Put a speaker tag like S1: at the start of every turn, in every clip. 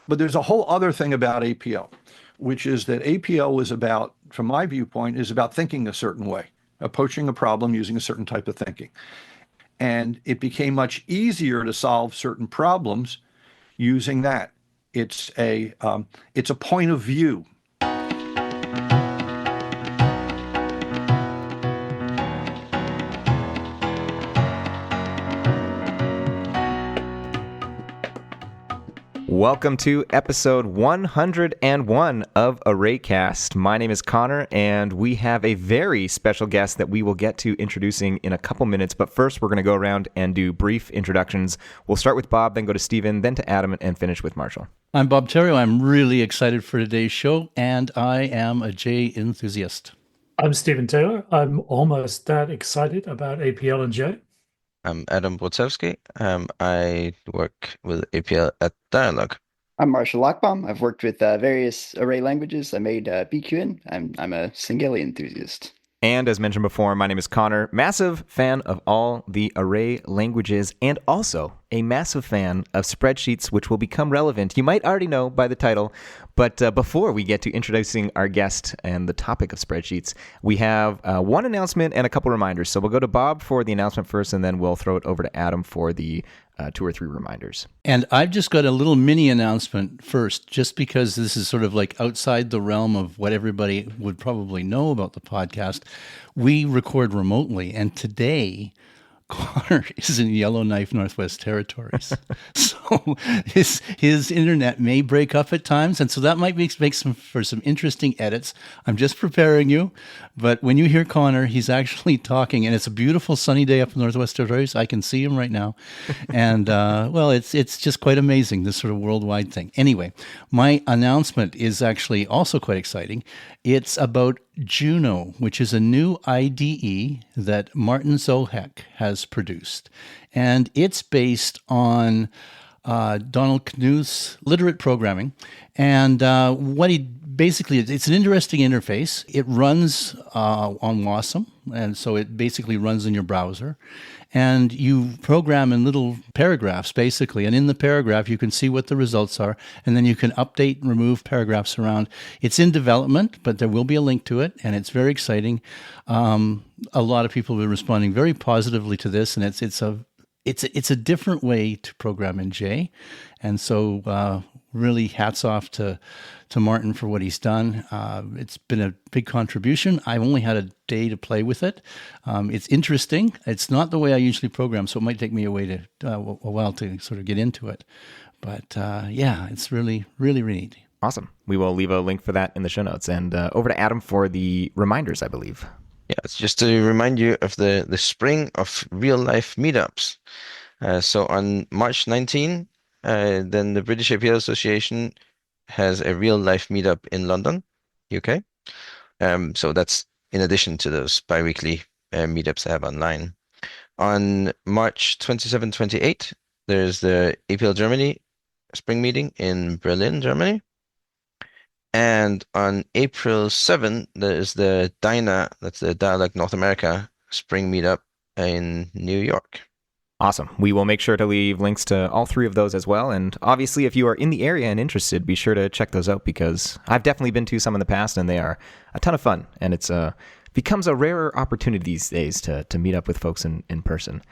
S1: But there's a whole other thing about APL, which is that APL is about, from my viewpoint, is about thinking a certain way, approaching a problem using a certain type of thinking. And it became much easier to solve certain problems using that. It's a point of view.
S2: Welcome to episode 101 of ArrayCast. My name is Connor, and we have a very special guest that we will get to introducing in a couple minutes. But first, we're going to go around and do brief introductions. We'll start with Bob, then go to Stephen, then to Adam, and finish with Marshall.
S3: I'm Bob Terrio. I'm really excited for today's show, and I am a J enthusiast.
S4: I'm Stephen Taylor. I'm almost that excited about APL and J.
S5: I'm Adam Wojciechowski. I work with APL at Dialog.
S6: I'm Marshall Lockbaum. I've worked with various array languages. I made BQN. I'm a Singeli enthusiast.
S2: And as mentioned before, my name is Connor, massive fan of all the array languages and also a massive fan of spreadsheets, which will become relevant. You might already know by the title, but before we get to introducing our guest and the topic of spreadsheets, we have one announcement and a couple reminders. So we'll go to Bob for the announcement first, and then we'll throw it over to Adam for the 2 or 3 reminders.
S3: And I've just got a little mini announcement first, just because this is sort of like outside the realm of what everybody would probably know about the podcast. We record remotely, and today Connor is in Yellowknife, Northwest Territories. So his internet may break up at times, and so that might make for some interesting edits. I'm just preparing you. But when you hear Connor, he's actually talking, and it's a beautiful sunny day up in Northwest Territories. I can see him right now. And, well, it's just quite amazing, this sort of worldwide thing. Anyway, my announcement is actually also quite exciting. It's about Juno, which is a new IDE that Martin Zohek has produced. And it's based on Donald Knuth's literate programming. And what he basically, it's an interesting interface. It runs on Wasm, and so it basically runs in your browser. And you program in little paragraphs, basically. And in the paragraph, you can see what the results are. And then you can update and remove paragraphs around. It's in development, but there will be a link to it. And it's very exciting. A lot of people have been responding very positively to this. And it's a different way to program in J. And so really hats off to Martin for what he's done. It's been a big contribution. I've only had a day to play with it. It's interesting. It's not the way I usually program, so it might take me a while to sort of get into it. But yeah, it's really, really, really neat.
S2: Awesome. We will leave a link for that in the show notes. And over to Adam for the reminders, I believe.
S5: Yeah, it's just to remind you of the spring of real-life meetups. So on March 19, then the British APL Association has a real-life meetup in London, UK. So that's in addition to those bi-weekly meetups they have online. On March 27, 28, there's the APL Germany spring meeting in Berlin, Germany. And on April 7, there's the DINA, that's the Dialog North America spring meetup in New York.
S2: Awesome. We will make sure to leave links to all 3 of those as well. And obviously, if you are in the area and interested, be sure to check those out, because I've definitely been to some in the past, and they are a ton of fun. And it's becomes a rarer opportunity these days to meet up with folks in person.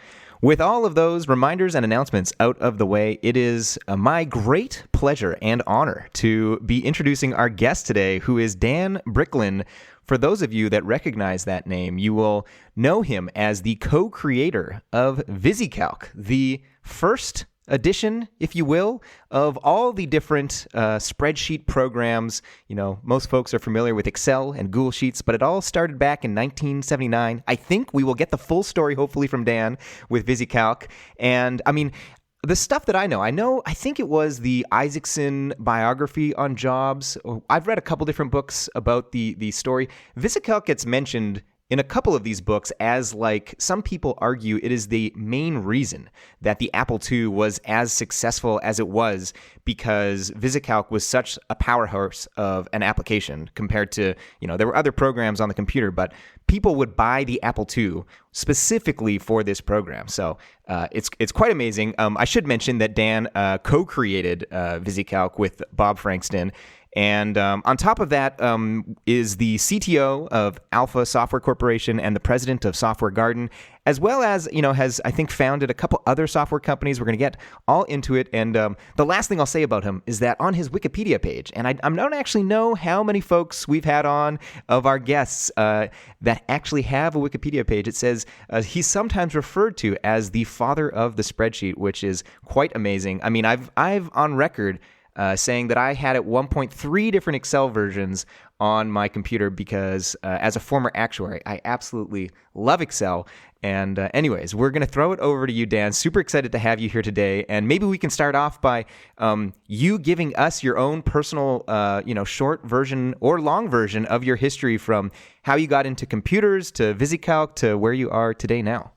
S2: With all of those reminders and announcements out of the way, it is my great pleasure and honor to be introducing our guest today, who is Dan Bricklin. For those of you that recognize that name, you will know him as the co-creator of VisiCalc, the first edition, if you will, of all the different spreadsheet programs. You know, most folks are familiar with Excel and Google Sheets, but it all started back in 1979. I think we will get the full story, hopefully, from Dan with VisiCalc. And, I mean, the stuff that I think it was the Isaacson biography on jobs. I've read a couple different books about the story. VisiCalc gets mentioned in a couple of these books as, like, some people argue it is the main reason that the Apple II was as successful as it was, because VisiCalc was such a powerhouse of an application compared to, there were other programs on the computer, but people would buy the Apple II specifically for this program. So it's quite amazing. I should mention that Dan co-created VisiCalc with Bob Frankston. And on top of that is the CTO of Alpha Software Corporation and the president of Software Garden, as well as, has, I think, founded a couple other software companies. We're going to get all into it. And the last thing I'll say about him is that on his Wikipedia page, and I don't actually know how many folks we've had on of our guests that actually have a Wikipedia page. It says he's sometimes referred to as the father of the spreadsheet, which is quite amazing. I mean, I've on record saying that I had at one point 3 different Excel versions on my computer because as a former actuary, I absolutely love Excel. And anyways, we're going to throw it over to you, Dan. Super excited to have you here today. And maybe we can start off by you giving us your own personal, short version or long version of your history from how you got into computers to VisiCalc to where you are today now.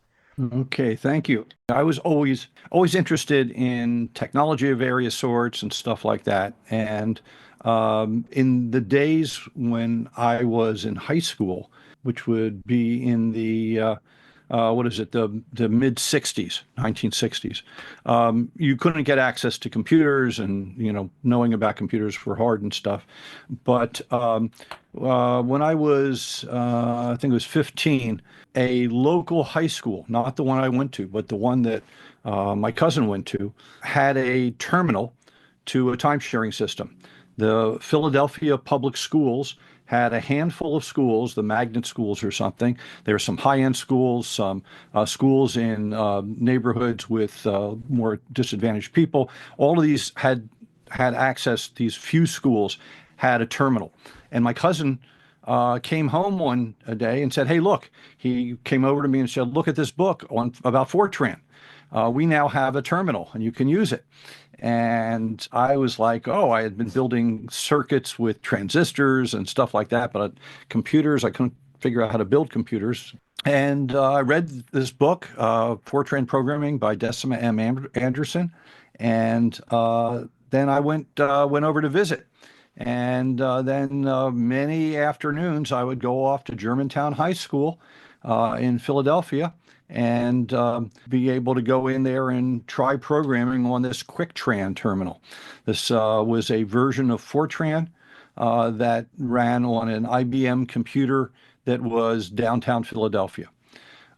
S1: Okay, thank you. I was always interested in technology of various sorts and stuff like that. And in the days when I was in high school, which would be in the the mid 60s, 1960s, you couldn't get access to computers, and knowing about computers were hard and stuff. But when I was, I think it was 15, a local high school, not the one I went to, but the one that my cousin went to, had a terminal to a time-sharing system. The Philadelphia public schools had a handful of schools, the magnet schools or something. There were some high-end schools, some schools in neighborhoods with more disadvantaged people. All of these had access. These few schools had a terminal. And my cousin came home one day and said, "Hey, look," he came over to me and said, "Look at this book about Fortran. We now have a terminal and you can use it." And I was like, oh, I had been building circuits with transistors and stuff like that, but computers, I couldn't figure out how to build computers. And I read this book, Fortran Programming by Decima M. Anderson. And then I went over to visit. And then many afternoons, I would go off to Germantown High School in Philadelphia and be able to go in there and try programming on this QuickTran terminal. This was a version of Fortran that ran on an IBM computer that was downtown Philadelphia.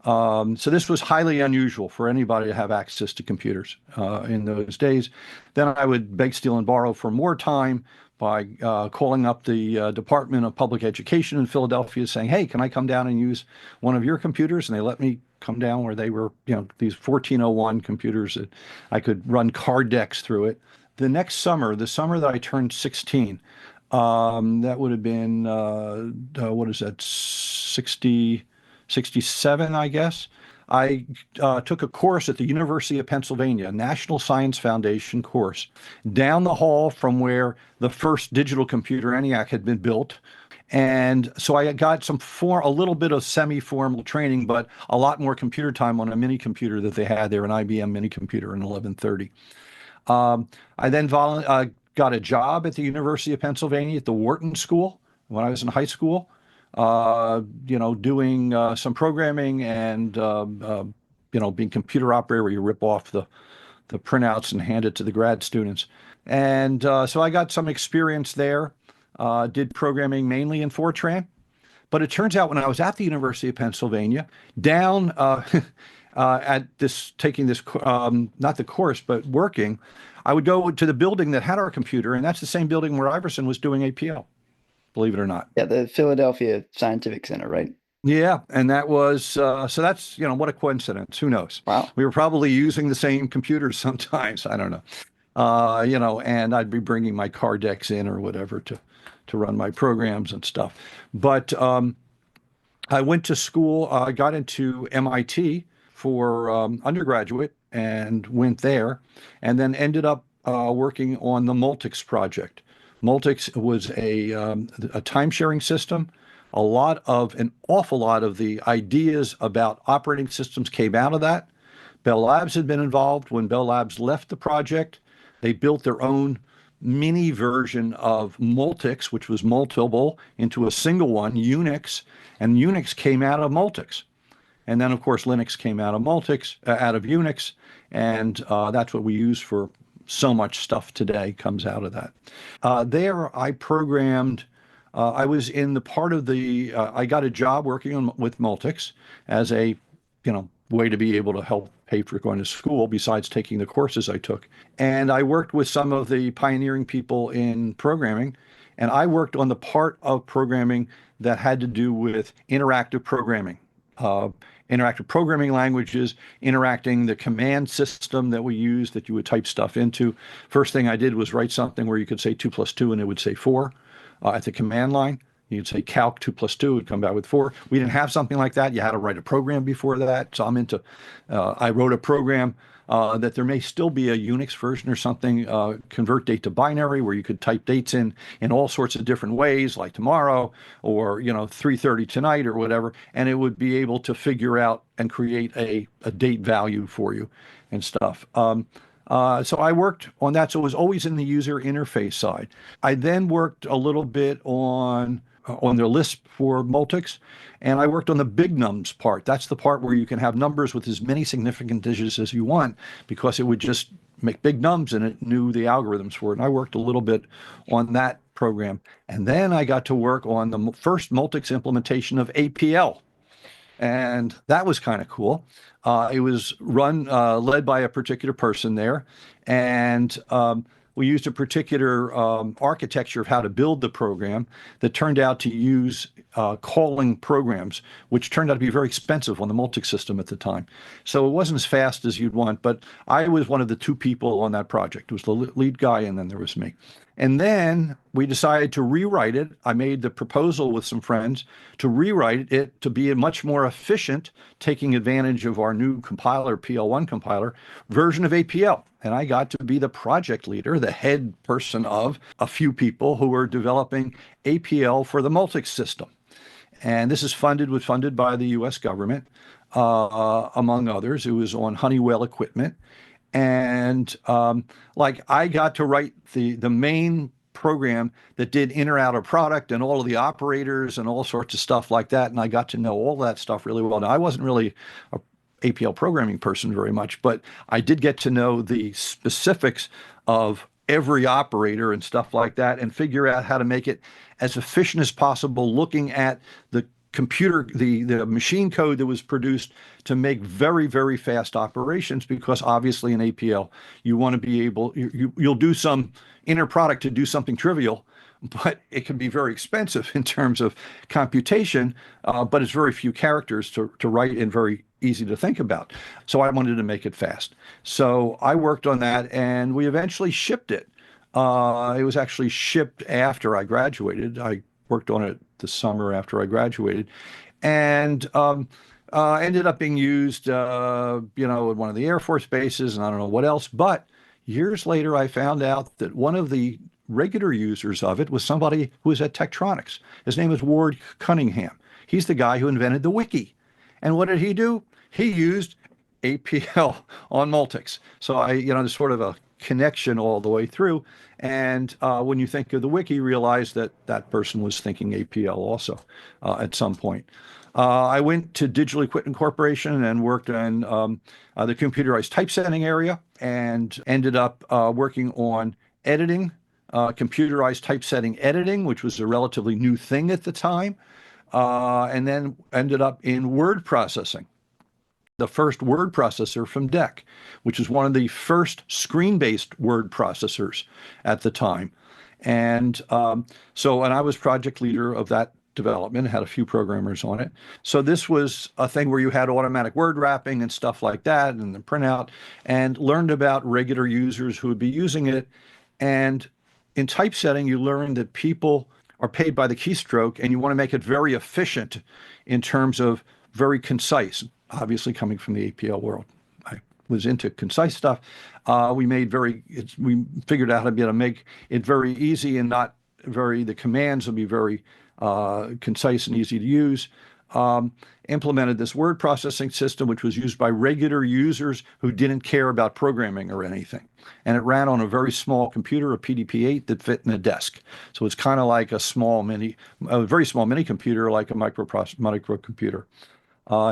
S1: So this was highly unusual for anybody to have access to computers in those days. Then I would beg, steal, and borrow for more time by calling up the Department of Public Education in Philadelphia saying, "Hey, can I come down and use one of your computers?" And they let me come down, where they were, these 1401 computers that I could run card decks through it. The next summer, the summer that I turned 16, that would have been, 67, I guess. I took a course at the University of Pennsylvania, a National Science Foundation course, down the hall from where the first digital computer ENIAC had been built. And so I got a little bit of semi-formal training, but a lot more computer time on a mini computer that they had there, an IBM mini computer in 1130. I then got a job at the University of Pennsylvania at the Wharton School when I was in high school, doing some programming and, being computer operator, where you rip off the printouts and hand it to the grad students. And so I got some experience there. Did programming mainly in Fortran. But it turns out when I was at the University of Pennsylvania, down taking this, not the course, but working, I would go to the building that had our computer, and that's the same building where Iverson was doing APL, believe it or not.
S6: Yeah, the Philadelphia Scientific Center, right?
S1: Yeah, and that was, so that's, what a coincidence. Who knows?
S6: Wow.
S1: We were probably using the same computers sometimes. I don't know. And I'd be bringing my card decks in or whatever to run my programs and stuff. But I went to school, I got into MIT for undergraduate and went there, and then ended up working on the Multics project. Multics was a time-sharing system An awful lot of the ideas about operating systems came out of that. Bell Labs had been involved. When Bell Labs left the project, they built their own mini version of Multics, which was multiple, into a single one, Unix, and Unix came out of Multics. And then, of course, Linux came out of out of Unix, and that's what we use for so much stuff today comes out of that. There, I programmed. I was in the part of the. I got a job working with Multics as a, way to be able to help pay for going to school besides taking the courses I took. And I worked with some of the pioneering people in programming, and I worked on the part of programming that had to do with interactive programming. Interactive programming languages, interacting the command system that we use that you would type stuff into. First thing I did was write something where you could say 2 + 2 and it would say 4 at the command line. You'd say calc 2 + 2 would come back with 4. We didn't have something like that. You had to write a program before that. So I wrote a program that there may still be a Unix version or something, convert date to binary, where you could type dates in all sorts of different ways, like tomorrow or 3:30 tonight or whatever, and it would be able to figure out and create a date value for you and stuff. So I worked on that. So it was always in the user interface side. I then worked a little bit on the Lisp for Multics, and I worked on the big nums part. That's the part where you can have numbers with as many significant digits as you want, because it would just make big nums and it knew the algorithms for it. And I worked a little bit on that program. And then I got to work on the first Multics implementation of APL. And that was kind of cool. It was led by a particular person there. And we used a particular architecture of how to build the program that turned out to use calling programs, which turned out to be very expensive on the Multics system at the time. So it wasn't as fast as you'd want, but I was one of the 2 people on that project. It was the lead guy, and then there was me. And then we decided to rewrite it. I made the proposal with some friends to rewrite it to be a much more efficient, taking advantage of our new compiler, PL1 compiler, version of APL. And I got to be the project leader, the head person of a few people who were developing APL for the Multics system. And this is funded by the US government, among others. It was on Honeywell equipment. And I got to write the main program that did in or out of product and all of the operators and all sorts of stuff like that. And I got to know all that stuff really well. Now, I wasn't really a APL programming person very much, but I did get to know the specifics of every operator and stuff like that, and figure out how to make it as efficient as possible, looking at the the machine code that was produced to make very, very fast operations, because obviously in APL, you want to be able, you'll do some inner product to do something trivial, but it can be very expensive in terms of computation, but it's very few characters to write and very easy to think about. So I wanted to make it fast. So I worked on that, and we eventually shipped it. It was actually shipped after I graduated. I worked on it the summer after I graduated, and ended up being used, at one of the Air Force bases, and I don't know what else. But years later, I found out that one of the regular users of it was somebody who was at Tektronix. His name is Ward Cunningham. He's the guy who invented the wiki. And what did he do? He used APL on Multics. So there's sort of a connection all the way through. And when you think of the wiki, realize that that person was thinking APL also at some point. I went to Digital Equipment Corporation and worked in the computerized typesetting area, and ended up working on editing, computerized typesetting editing, which was a relatively new thing at the time, and then ended up in word processing. The first word processor from DEC, which was one of the first screen-based word processors at the time. And and I was project leader of that development, had a few programmers on it. So this was a thing where you had automatic word wrapping and stuff like that, and the printout, and learned about regular users who would be using it. And in typesetting, you learn that people are paid by the keystroke, and you want to make it very efficient in terms of very concise. Obviously, coming from the APL world, I was into concise stuff. We figured out how to be able to make it very easy and not the commands would be very concise and easy to use. Implemented this word processing system, which was used by regular users who didn't care about programming or anything. And it ran on a very small computer, a PDP-8 that fit in a desk. So it's kind of like a very small mini computer, like a microcomputer.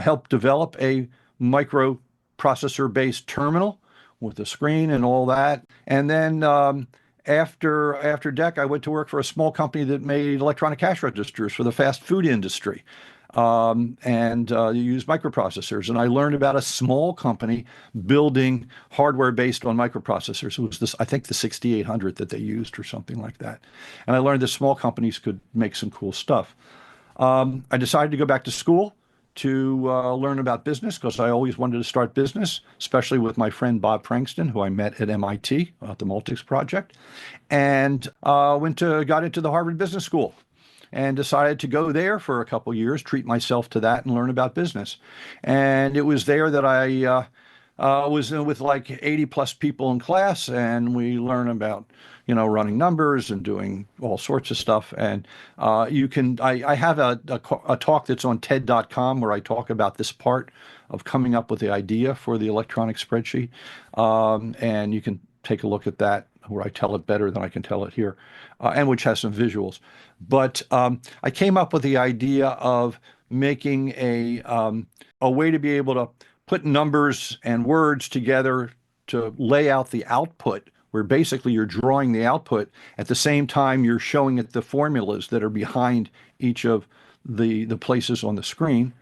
S1: Helped develop a microprocessor-based terminal with a screen and all that. And then after DEC, I went to work for a small company that made electronic cash registers for the fast food industry. And you use microprocessors. And I learned about a small company building hardware based on microprocessors. It was this, I think, the 6800 that they used or something like that. And I learned that small companies could make some cool stuff. I decided to go back to school to learn about business because I always wanted to start business, especially with my friend Bob Frankston, who I met at MIT at the Multics project, and got into the Harvard Business School and decided to go there for a couple years, treat myself to that, and learn about business. And it was there that I was with like 80 plus people in class, and we learn about, running numbers and doing all sorts of stuff. And I have a talk that's on TED.com where I talk about this part of coming up with the idea for the electronic spreadsheet. And you can take a look at that where I tell it better than I can tell it here, and which has some visuals. But I came up with the idea of making a way to be able to put numbers and words together to lay out the output, where basically you're drawing the output at the same time you're showing it the formulas that are behind each of the places on the screen.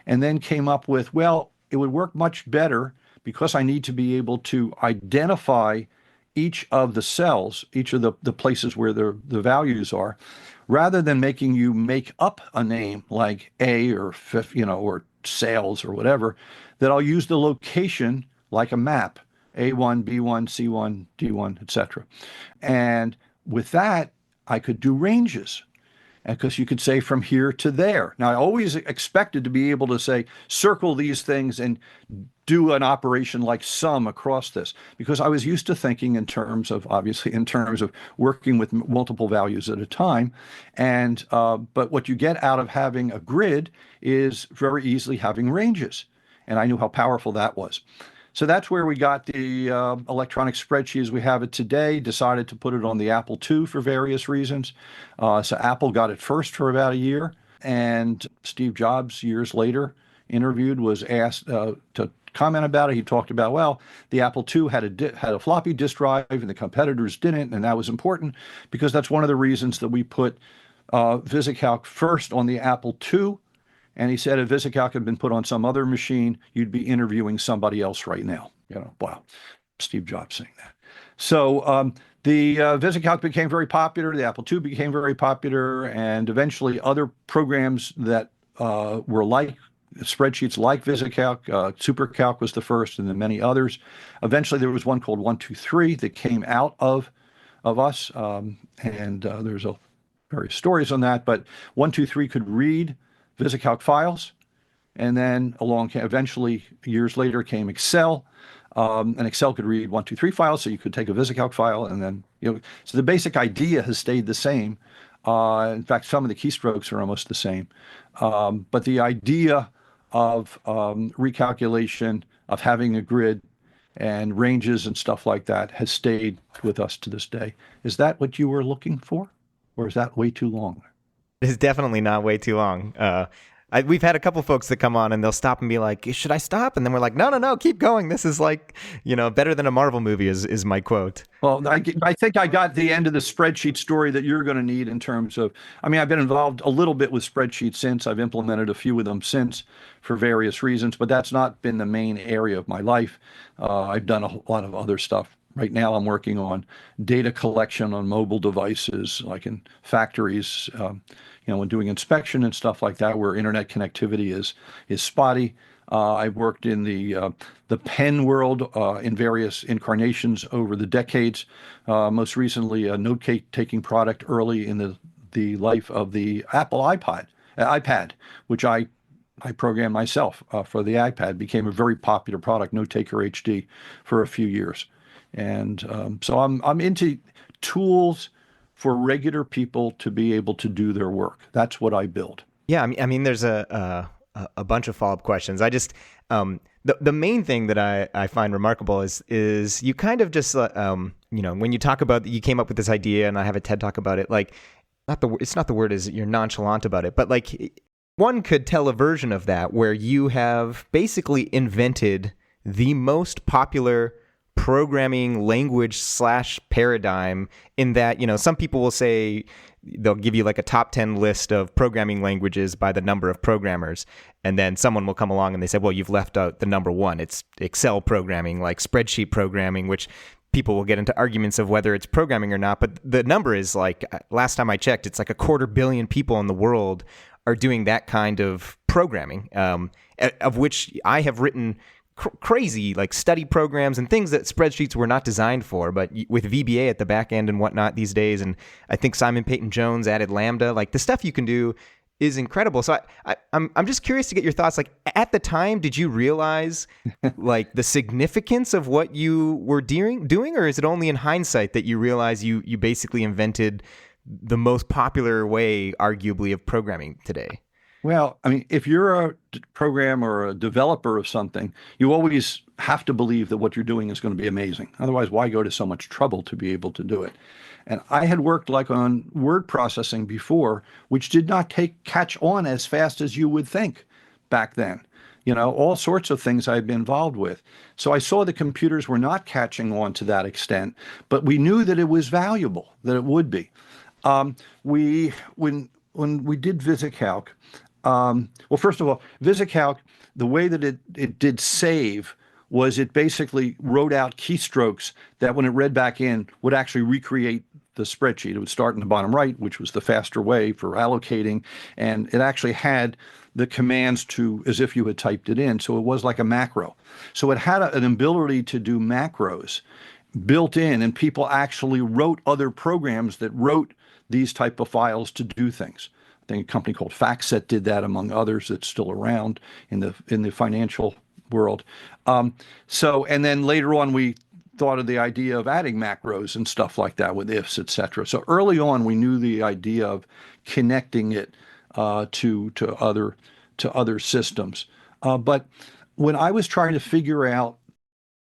S1: And then came up with, well, it would work much better because I need to be able to identify each of the cells, each of the places where the values are, rather than making you make up a name like A or or sales or whatever, that I'll use the location like a map, A1, B1, C1, D1, etc. And with that, I could do ranges, because you could say from here to there. Now, I always expected to be able to say, circle these things and do an operation like sum across this, because I was used to thinking obviously in terms of working with multiple values at a time. And but what you get out of having a grid is very easily having ranges. And I knew how powerful that was. So that's where we got the electronic spreadsheet as we have it today. Decided to put it on the Apple II for various reasons. So Apple got it first for about a year, and Steve Jobs, years later, was asked to comment about it. He talked about, well, the Apple II had a floppy disk drive, and the competitors didn't, and that was important because that's one of the reasons that we put VisiCalc first on the Apple II. And he said, if VisiCalc had been put on some other machine, you'd be interviewing somebody else right now. Wow, Steve Jobs saying that. So the VisiCalc became very popular. The Apple II became very popular. And eventually other programs that were like spreadsheets like VisiCalc, SuperCalc was the first, and then many others. Eventually there was one called 123 that came out of us. And there's various stories on that. But 123 could read VisiCalc files, and then eventually years later came Excel, and Excel could read 123 files, so you could take a VisiCalc file, and then so the basic idea has stayed the same. In fact, some of the keystrokes are almost the same, but the idea of recalculation, of having a grid and ranges and stuff like that has stayed with us to this day. Is that what you were looking for, or is that way too long?
S2: It's definitely not way too long. We've had a couple folks that come on and they'll stop and be like, should I stop? And then we're like, no, keep going. This is like, better than a Marvel movie is my quote.
S1: Well, I think I got the end of the spreadsheet story that you're going to need in terms of, I've been involved a little bit with spreadsheets since. I've implemented a few of them since for various reasons, but that's not been the main area of my life. I've done a lot of other stuff. Right now, I'm working on data collection on mobile devices, like in factories, when doing inspection and stuff like that, where internet connectivity is spotty. I've worked in the pen world in various incarnations over the decades. Most recently, a note-taking product early in the life of the Apple iPad, which I programmed myself for the iPad, became a very popular product, Note Taker HD, for a few years. And so I'm into tools for regular people to be able to do their work. That's what I build.
S2: Yeah, I mean, there's a bunch of follow-up questions. I just the main thing that I find remarkable is you kind of just when you talk about you came up with this idea, and I have a TED talk about it. Like, it's not the word is you're nonchalant about it, but like one could tell a version of that where you have basically invented the most popular programming language / paradigm, in that, some people will say they'll give you like a top 10 list of programming languages by the number of programmers. And then someone will come along and they say, well, you've left out the number one. It's Excel programming, like spreadsheet programming, which people will get into arguments of whether it's programming or not. But the number is like, last time I checked, it's like 250 million people in the world are doing that kind of programming, of which I have written crazy like study programs and things that spreadsheets were not designed for, but with VBA at the back end and whatnot these days. And I think Simon Peyton-Jones added Lambda. Like, the stuff you can do is incredible. So I'm just curious to get your thoughts. Like, at the time, did you realize like the significance of what you were doing, or is it only in hindsight that you realize you basically invented the most popular way, arguably, of programming today?
S1: Well, I mean, if you're a programmer or a developer of something, you always have to believe that what you're doing is going to be amazing. Otherwise, why go to so much trouble to be able to do it? And I had worked like on word processing before, which did not catch on as fast as you would think back then. All sorts of things I've been involved with. So I saw the computers were not catching on to that extent, but we knew that it was valuable, that it would be. When we did VisiCalc, well, first of all, VisiCalc, the way that it did save was it basically wrote out keystrokes that when it read back in would actually recreate the spreadsheet. It would start in the bottom right, which was the faster way for allocating, and it actually had the commands as if you had typed it in. So it was like a macro. So it had an ability to do macros built in, and people actually wrote other programs that wrote these type of files to do things. I think a company called FactSet did that, among others, that's still around in the financial world. And then later on, we thought of the idea of adding macros and stuff like that with ifs, etc. So early on, we knew the idea of connecting it to other systems. But when I was trying to figure out,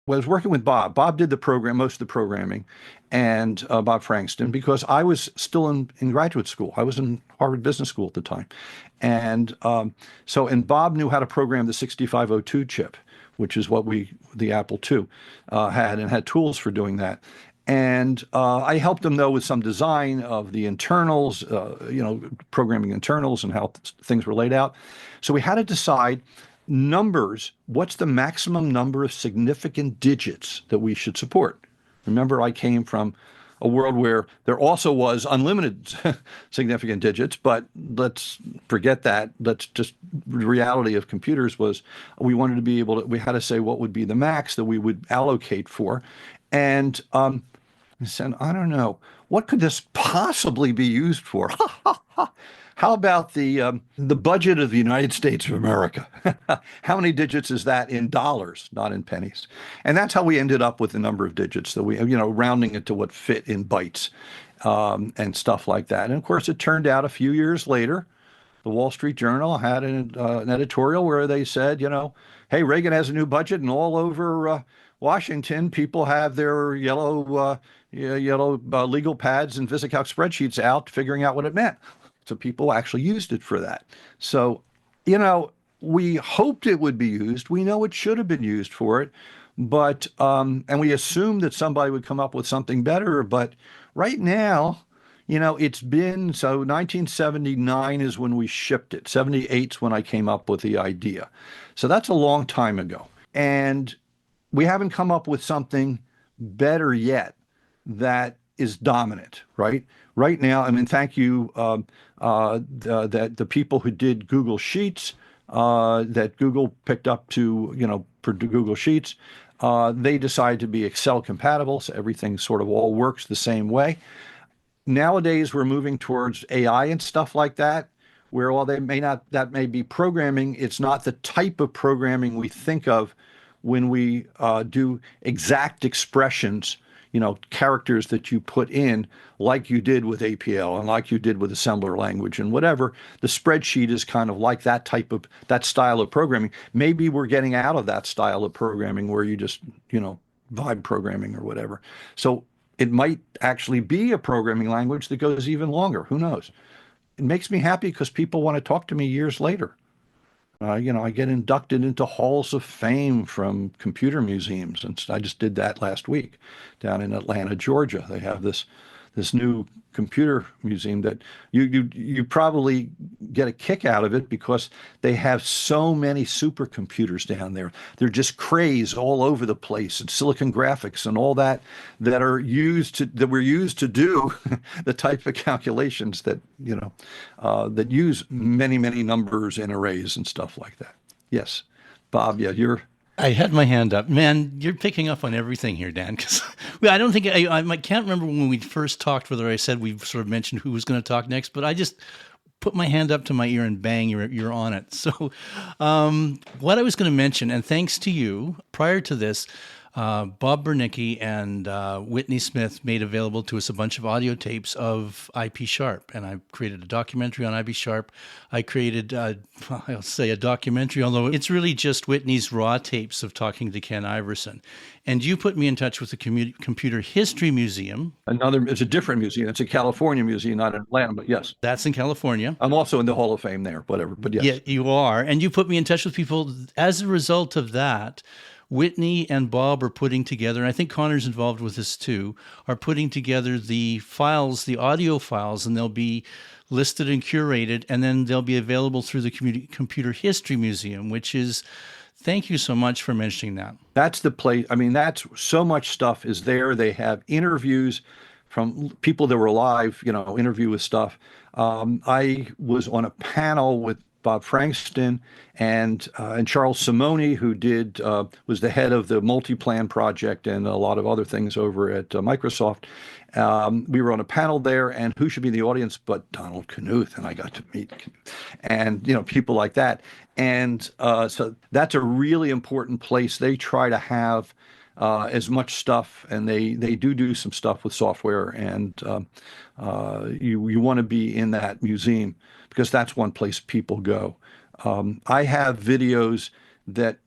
S1: I was working with Bob. Bob did most of the programming, and Bob Frankston, because I was still in graduate school. I was in Harvard Business School at the time. And Bob knew how to program the 6502 chip, which is what the Apple II had, and had tools for doing that. And I helped him, though, with some design of the internals, programming internals and how things were laid out. So we had to decide numbers. What's the maximum number of significant digits that we should support? Remember, I came from a world where there also was unlimited significant digits, but let's forget that. The reality of computers was we wanted to be able to, we had to say what would be the max that we would allocate for. And I said, I don't know, what could this possibly be used for? How about the budget of the United States of America? How many digits is that in dollars, not in pennies? And that's how we ended up with the number of digits that we, rounding it to what fit in bytes, and stuff like that. And of course, it turned out a few years later, the Wall Street Journal had an editorial where they said, hey, Reagan has a new budget, and all over Washington, people have their yellow legal pads and VisiCalc spreadsheets out, figuring out what it meant. So people actually used it for that. So, we hoped it would be used. We know it should have been used for it, but and we assumed that somebody would come up with something better. But right now, it's been, so 1979 is when we shipped it. 78 is when I came up with the idea. So that's a long time ago. And we haven't come up with something better yet that is dominant, right? Right now, thank you the people who did Google Sheets, that Google picked up to, for Google Sheets, they decided to be Excel compatible, so everything sort of all works the same way. Nowadays, we're moving towards AI and stuff like that, where while that may be programming, it's not the type of programming we think of when we do exact expressions, characters that you put in, like you did with APL and like you did with assembler language and whatever. The spreadsheet is kind of like that style of programming. Maybe we're getting out of that style of programming where you just, vibe programming or whatever. So it might actually be a programming language that goes even longer. Who knows? It makes me happy because people want to talk to me years later. I get inducted into halls of fame from computer museums, and I just did that last week down in Atlanta, Georgia. They have this new computer museum that you probably get a kick out of it because they have so many supercomputers down there. They're just craze all over the place, and silicon graphics and all that were used to do the type of calculations that that use many numbers and arrays and stuff like that. Yes, Bob. Yeah,
S3: I had my hand up. Man, you're picking up on everything here, Dan, because I don't think I can't remember when we first talked whether I said we sort of mentioned who was going to talk next, but I just put my hand up to my ear and bang, you're on it. So what I was going to mention, and thanks to you, prior to this, Bob Bernicki and Whitney Smith made available to us a bunch of audio tapes of IP Sharp, and I created a documentary on IP Sharp. I created, I'll say a documentary, although it's really just Whitney's raw tapes of talking to Ken Iverson. And you put me in touch with the Computer History Museum.
S1: It's a different museum. It's a California museum, not in Atlanta, but yes.
S3: That's in California.
S1: I'm also in the Hall of Fame there, whatever, but yes.
S3: Yeah, you are. And you put me in touch with people. As a result of that, Whitney and Bob are putting together, and I think Connor's involved with this too, are putting together the files, the audio files, and they'll be listed and curated, and then they'll be available through the Computer History Museum, which is, thank you so much for mentioning that.
S1: That's the place. I mean, that's so much stuff is there. They have interviews from people that were alive, interview with stuff. I was on a panel with Bob Frankston and Charles Simoni, who was the head of the Multiplan project and a lot of other things over at Microsoft. We were on a panel there, and who should be in the audience but Donald Knuth, and I got to meet Knuth, and people like that. And so that's a really important place. They try to have as much stuff, and they do some stuff with software, and you want to be in that museum because that's one place people go. I have videos that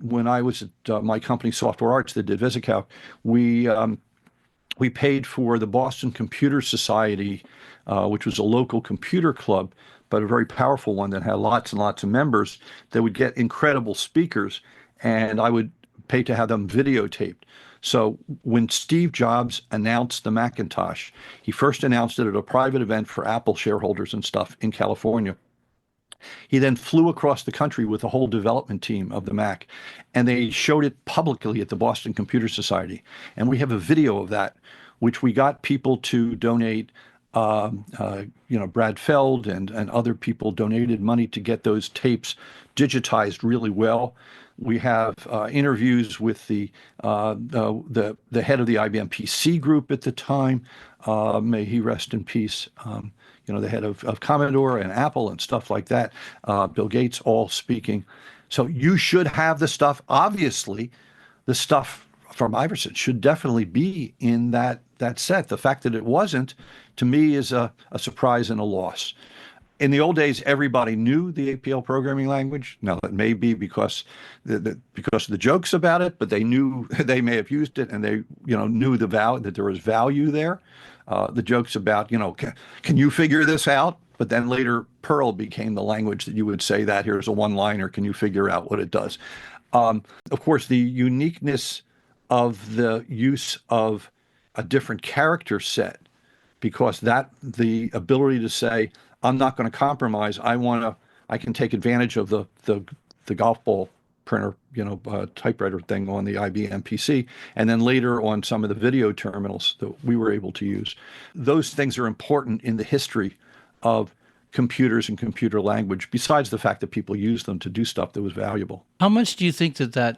S1: when I was at my company, Software Arts, that did VisiCalc, we paid for the Boston Computer Society, which was a local computer club, but a very powerful one that had lots and lots of members that would get incredible speakers, and I would pay to have them videotaped. So when Steve Jobs announced the Macintosh, he first announced it at a private event for Apple shareholders and stuff in California. He then flew across the country with the whole development team of the Mac, and they showed it publicly at the Boston Computer Society. And we have a video of that, which we got people to donate. Brad Feld and other people donated money to get those tapes digitized really well. We have interviews with the head of the IBM PC group at the time. May he rest in peace. The head of Commodore and Apple and stuff like that. Bill Gates, all speaking. So you should have the stuff. Obviously, the stuff from Iverson should definitely be in that set. The fact that it wasn't, to me, is a surprise and a loss. In the old days, everybody knew the APL programming language. Now, that may be because of the jokes about it, but they knew they may have used it, and they knew that there was value there. The jokes about can you figure this out? But then later, Perl became the language that you would say that here's a one-liner. Can you figure out what it does? Of course, the uniqueness of the use of a different character set, because the ability to say, I'm not going to compromise. I can take advantage of the golf ball printer, typewriter thing on the IBM PC, and then later on some of the video terminals that we were able to use. Those things are important in the history of computers and computer language, besides the fact that people used them to do stuff that was valuable.
S3: How much do you think the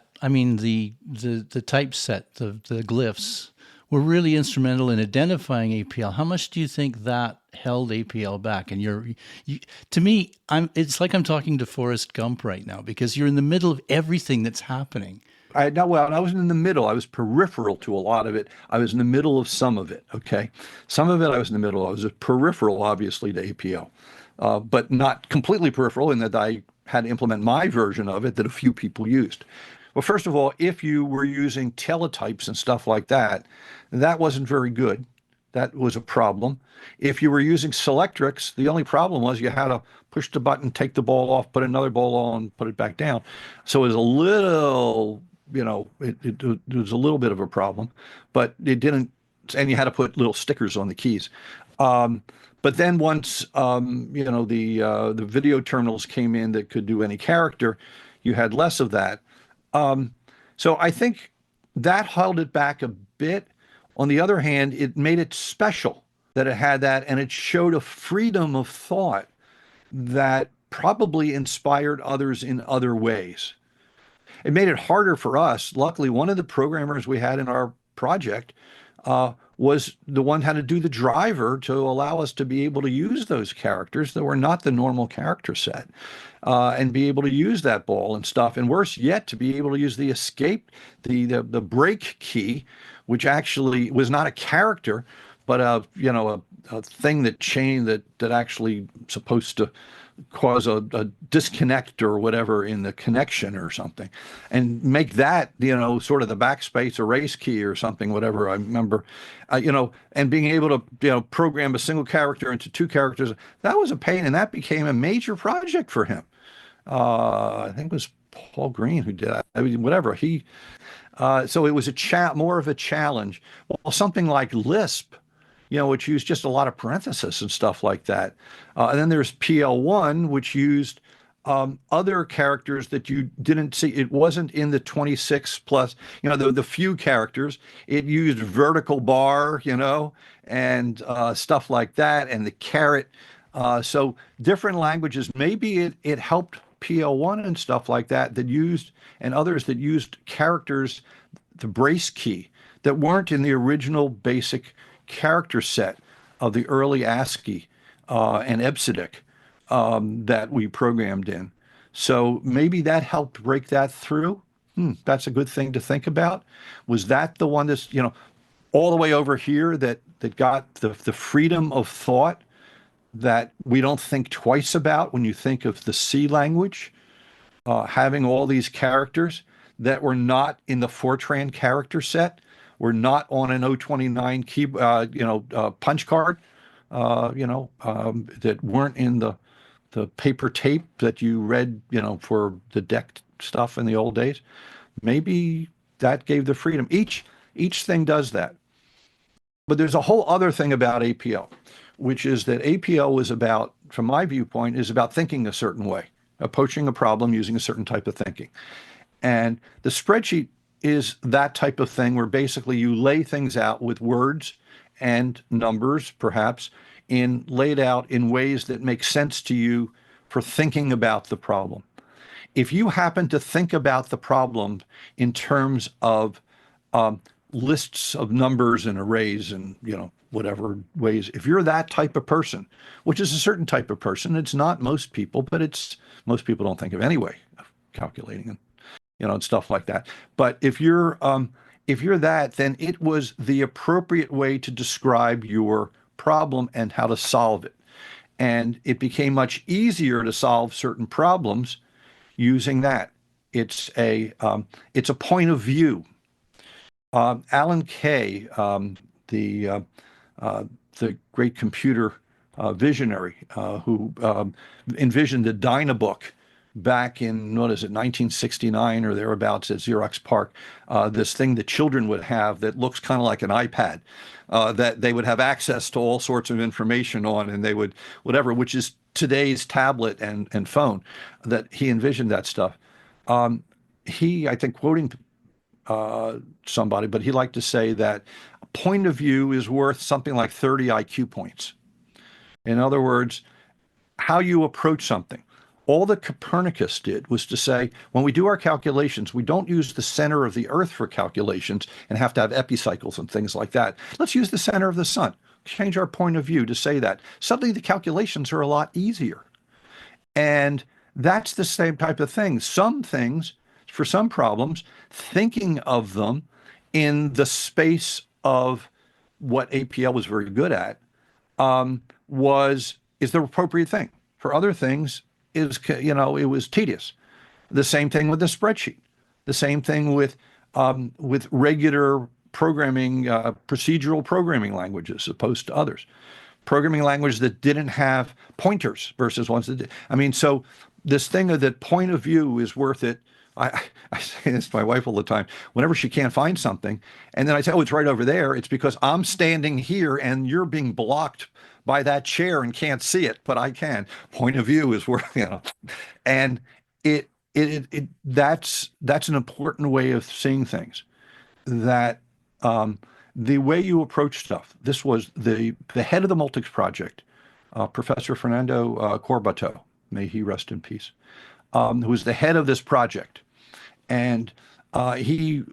S3: typeset, the glyphs, were really instrumental in identifying APL? How much do you think that held APL back? And to me, it's like I'm talking to Forrest Gump right now, because you're in the middle of everything that's happening.
S1: I wasn't in the middle. I was peripheral to a lot of it. I was in the middle of some of it. Okay, some of it I was in the middle. I was peripheral, obviously, to APL, but not completely peripheral in that I had to implement my version of it that a few people used. Well, first of all, if you were using teletypes and stuff like that, that wasn't very good. That was a problem. If you were using Selectrix, the only problem was you had to push the button, take the ball off, put another ball on, put it back down. So it was a little, it was a little bit of a problem, but it didn't, and you had to put little stickers on the keys. But then once, the video terminals came in that could do any character, you had less of that. So I think that held it back a bit. On the other hand, it made it special that it had that, and it showed a freedom of thought that probably inspired others in other ways. It made it harder for us. Luckily, one of the programmers we had in our project was the one how to do the driver to allow us to be able to use those characters that were not the normal character set, and be able to use that ball and stuff. And worse yet, to be able to use the escape, the break key, which actually was not a character, but a thing that actually supposed to cause a disconnect or whatever in the connection or something, and make that sort of the backspace erase key or something, whatever. I remember, and being able to program a single character into two characters, that was a pain, and that became a major project for him. I think it was Paul Green who did that. I mean, whatever so it was more of a challenge. Well, something like Lisp, which used just a lot of parentheses and stuff like that. And then there's PL1, which used other characters that you didn't see. It wasn't in the 26 plus, the few characters. It used vertical bar, and stuff like that, and the caret. So different languages. Maybe it helped PL1 and stuff like that used, and others that used characters, the brace key, that weren't in the original basic character set of the early ASCII and EBCDIC that we programmed in. So maybe that helped break that through. That's a good thing to think about. Was that the one that's, all the way over here that got the freedom of thought that we don't think twice about when you think of the C language, having all these characters that were not in the Fortran character set, were not on an 029 key, punch card, that weren't in the paper tape that you read, for the deck stuff in the old days. Maybe that gave the freedom. Each thing does that. But there's a whole other thing about APL, which is that APL was about, from my viewpoint, is about thinking a certain way, approaching a problem using a certain type of thinking. And the spreadsheet is that type of thing where basically you lay things out with words and numbers, perhaps, laid out in ways that make sense to you for thinking about the problem. If you happen to think about the problem in terms of lists of numbers and arrays and, whatever ways, if you're that type of person, which is a certain type of person, it's not most people, but most people don't think of any way of calculating and, and stuff like that. But if you're that, then it was the appropriate way to describe your problem and how to solve it. And it became much easier to solve certain problems using that. It's a point of view. Alan Kay, the great computer visionary who envisioned the Dynabook back in, 1969 or thereabouts at Xerox PARC, this thing that children would have that looks kind of like an iPad, that they would have access to all sorts of information on, and they would, whatever, which is today's tablet and phone, that he envisioned that stuff. I think, quoting somebody, but he liked to say that a point of view is worth something like 30 IQ points. In other words, how you approach something. All that Copernicus did was to say, when we do our calculations, we don't use the center of the Earth for calculations and have to have epicycles and things like that. Let's use the center of the sun. Change our point of view to say that. Suddenly the calculations are a lot easier. And that's the same type of thing. Some things, for some problems, thinking of them in the space of what APL was very good at is the appropriate thing. For other things, it was tedious. The same thing with the spreadsheet. The same thing with regular programming, procedural programming languages, opposed to others. Programming languages that didn't have pointers versus ones that did. I mean, so this thing of that point of view is worth it. I say this to my wife all the time. Whenever she can't find something, and then I say, "Oh, it's right over there," it's because I'm standing here and you're being blocked by that chair and can't see it, but I can. Point of view is worth, and that's an important way of seeing things. That the way you approach stuff. This was the head of the Multics project, Professor Fernando Corbato, may he rest in peace, who was the head of this project, and he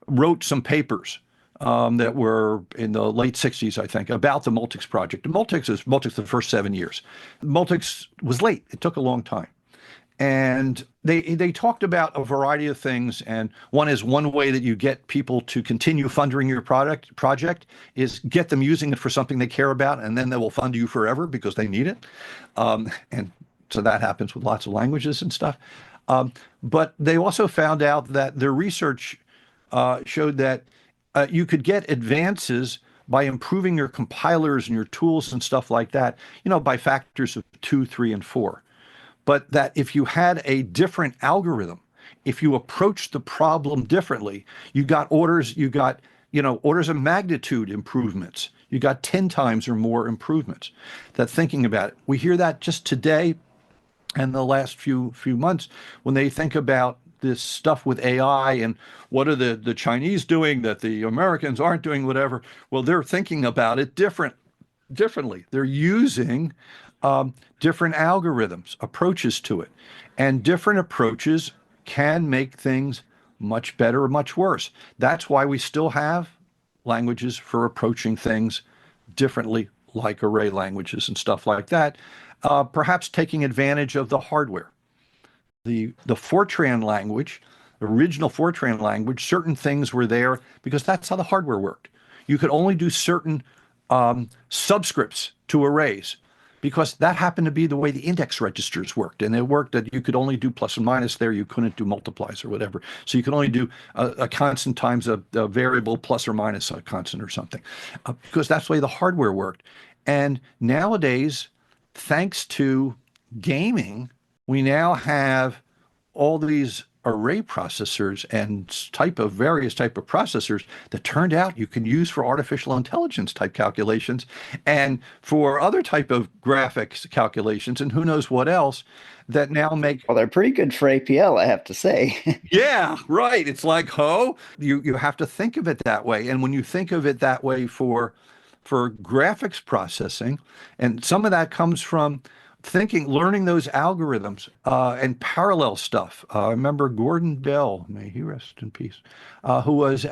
S1: wrote some papers that were in the late 60s, I think, about the Multics project. And Multics the first 7 years. Multics was late. It took a long time. And they talked about a variety of things. And one way that you get people to continue funding your project is get them using it for something they care about, and then they will fund you forever because they need it. And so that happens with lots of languages and stuff. But they also found out that their research showed that you could get advances by improving your compilers and your tools and stuff like that, by factors of 2, 3, and 4. But that if you had a different algorithm, if you approached the problem differently, you got orders of magnitude improvements. You got 10 times or more improvements. That thinking about it, we hear that just today and the last few months when they think about this stuff with AI and what are the Chinese doing that the Americans aren't doing, whatever. Well, they're thinking about it differently. They're using different algorithms, approaches to it. And different approaches can make things much better or much worse. That's why we still have languages for approaching things differently, like array languages and stuff like that, perhaps taking advantage of the hardware. The Fortran language, original Fortran language, certain things were there because that's how the hardware worked. You could only do certain subscripts to arrays, because that happened to be the way the index registers worked. And it worked that you could only do plus and minus there. You couldn't do multiplies or whatever. So you could only do a constant times a variable plus or minus a constant or something, because that's the way the hardware worked. And nowadays, thanks to gaming, we now have all these array processors and various type of processors that turned out you can use for artificial intelligence type calculations and for other type of graphics calculations and who knows what else that now make.
S6: Well, they're pretty good for APL, I have to say.
S1: Yeah, right. It's like, you have to think of it that way. And when you think of it that way for graphics processing, and some of that comes from learning those algorithms and parallel stuff. I remember Gordon Bell, may he rest in peace, who was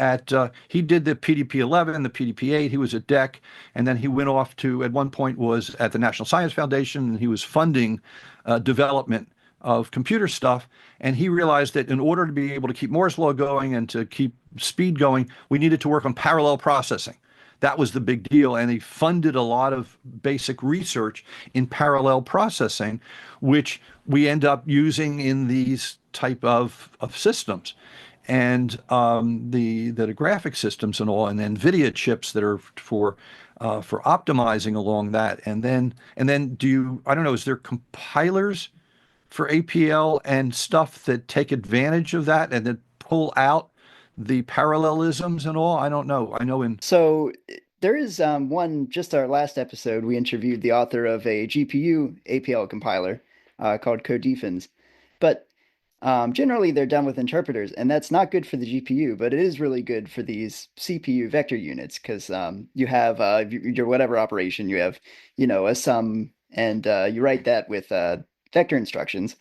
S1: he did the PDP-11, the PDP-8, he was at DEC, and then he went off at one point was at the National Science Foundation, and he was funding development of computer stuff. And he realized that in order to be able to keep Moore's law going and to keep speed going, we needed to work on parallel processing. That was the big deal. And he funded a lot of basic research in parallel processing, which we end up using in these type of systems. And the graphic systems and all, and NVIDIA chips that are for optimizing along that. And then I don't know, is there compilers for APL and stuff that take advantage of that and that pull out the parallelisms and all? I don't know. I know
S6: So there is just our last episode, we interviewed the author of a GPU APL compiler called Codefins. But generally they're done with interpreters, and that's not good for the GPU, but it is really good for these CPU vector units, because you have your whatever operation, you have, a sum, and you write that with vector instructions.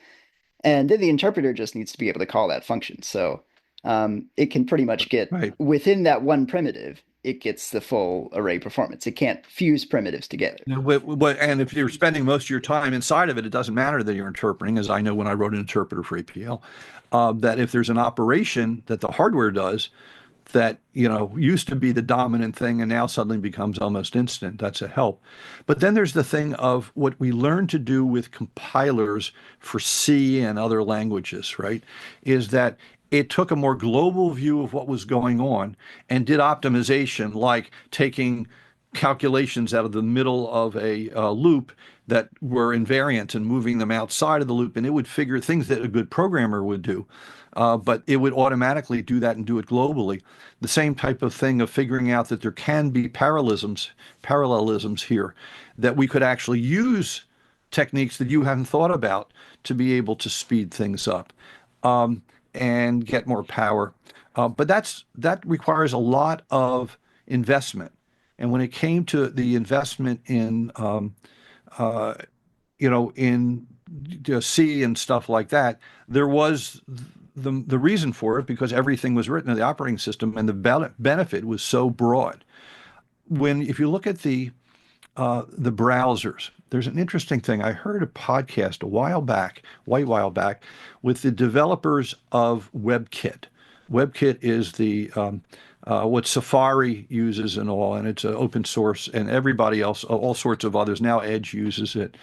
S6: And then the interpreter just needs to be able to call that function. So it can pretty much get
S1: right.
S6: within that one primitive, it gets the full array performance. It can't fuse primitives together.
S1: And if you're spending most of your time inside of it, it doesn't matter that you're interpreting, as I know when I wrote an interpreter for APL, that if there's an operation that the hardware does that, used to be the dominant thing and now suddenly becomes almost instant, that's a help. But then there's the thing of what we learned to do with compilers for C and other languages, right? Is that it took a more global view of what was going on and did optimization, like taking calculations out of the middle of a loop that were invariant and moving them outside of the loop, and it would figure things that a good programmer would do. But it would automatically do that and do it globally. The same type of thing of figuring out that there can be parallelisms here, that we could actually use techniques that you haven't thought about to be able to speed things up and get more power. But that requires a lot of investment. And when it came to the investment in in C and stuff like that, there was the reason for it because everything was written in the operating system and the benefit was so broad. If you look at the browsers, there's an interesting thing. I heard a podcast a while back with the developers of WebKit. WebKit is the what Safari uses and all, and it's open source, and everybody else, all sorts of others. Now Edge uses it,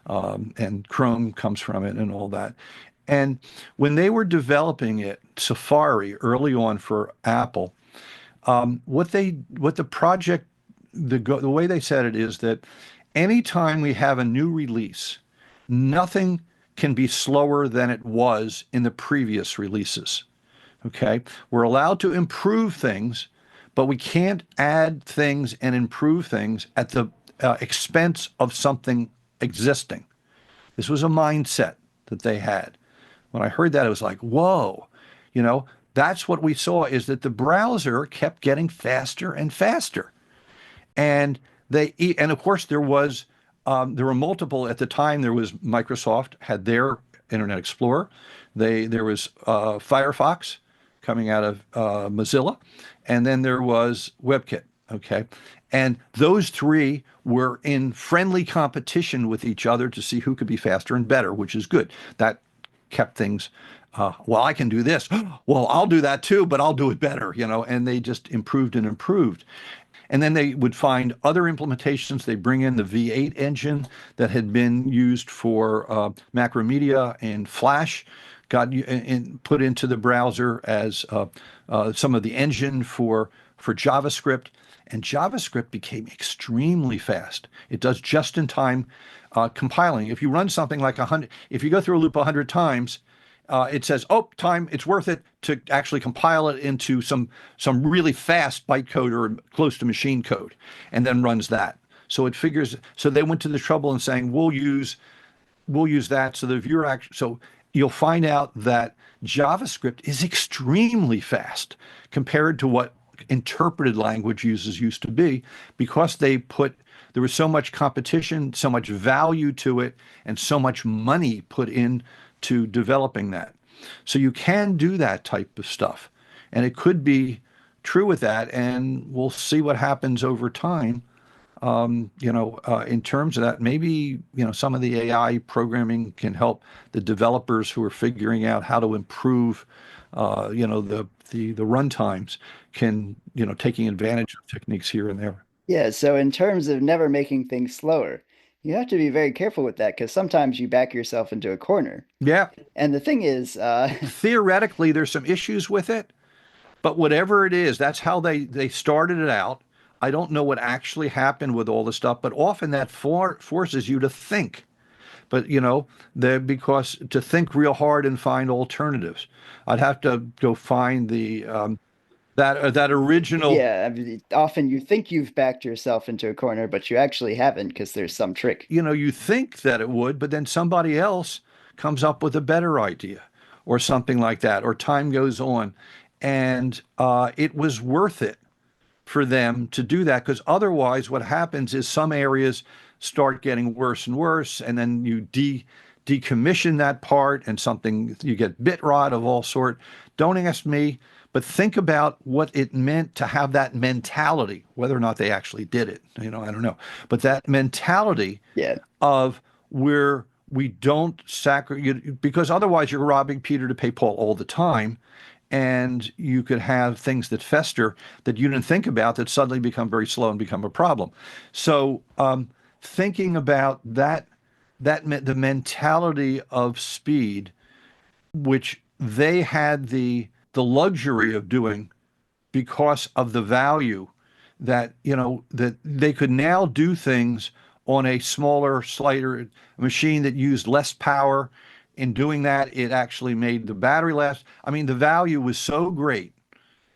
S1: and Chrome comes from it and all that. And when they were developing it, Safari, early on for Apple, what the way they said it is that anytime we have a new release, nothing can be slower than it was in the previous releases. Okay, we're allowed to improve things, but we can't add things and improve things at the expense of something existing. This was a mindset that they had. When I heard that, it was like, whoa, that's what we saw, is that the browser kept getting faster and faster. And of course there were multiple at the time. There was Microsoft had their Internet Explorer. There was Firefox coming out of Mozilla, and then there was WebKit. Okay, and those three were in friendly competition with each other to see who could be faster and better, which is good. That kept things. Well, I can do this. Well, I'll do that too, but I'll do it better. And they just improved and improved. And then they would find other implementations. They bring in the V8 engine that had been used for Macromedia and Flash, got put into the browser as some of the engine for JavaScript. And JavaScript became extremely fast. It does just-in-time compiling. If you run something like 100, if you go through a loop 100 times, it says, "Oh, time! It's worth it to actually compile it into some really fast bytecode or close to machine code," and then runs that. So it figures. So they went to the trouble in saying, "We'll use that." So if you're so you'll find out that JavaScript is extremely fast compared to what interpreted language uses used to be, because there was so much competition, so much value to it, and so much money put in to developing that. So you can do that type of stuff. And it could be true with that. And we'll see what happens over time. In terms of that, maybe, some of the AI programming can help the developers who are figuring out how to improve, the run times can, taking advantage of techniques here and there.
S6: Yeah, so in terms of never making things slower, you have to be very careful with that because sometimes you back yourself into a corner.
S1: Yeah.
S6: And the thing is,
S1: theoretically, there's some issues with it, but whatever it is, that's how they started it out. I don't know what actually happened with all the stuff, but often that forces you to think. But because to think real hard and find alternatives, I'd have to go find the that original.
S6: Yeah, I mean, often you think you've backed yourself into a corner, but you actually haven't because there's some trick.
S1: You think that it would, but then somebody else comes up with a better idea or something like that, or time goes on, and it was worth it for them to do that, because otherwise what happens is some areas start getting worse and worse, and then you decommission that part and you get bit rot of all sort. Don't ask me, but think about what it meant to have that mentality, whether or not they actually did it. I don't know. But that mentality
S6: Yeah.
S1: of where we don't sacrifice, because otherwise you're robbing Peter to pay Paul all the time. And you could have things that fester that you didn't think about that suddenly become very slow and become a problem. So thinking about the mentality of speed, which they had the luxury of doing because of the value that that they could now do things on a smaller, slighter machine that used less power. In doing that, it actually made the battery last. I mean, the value was so great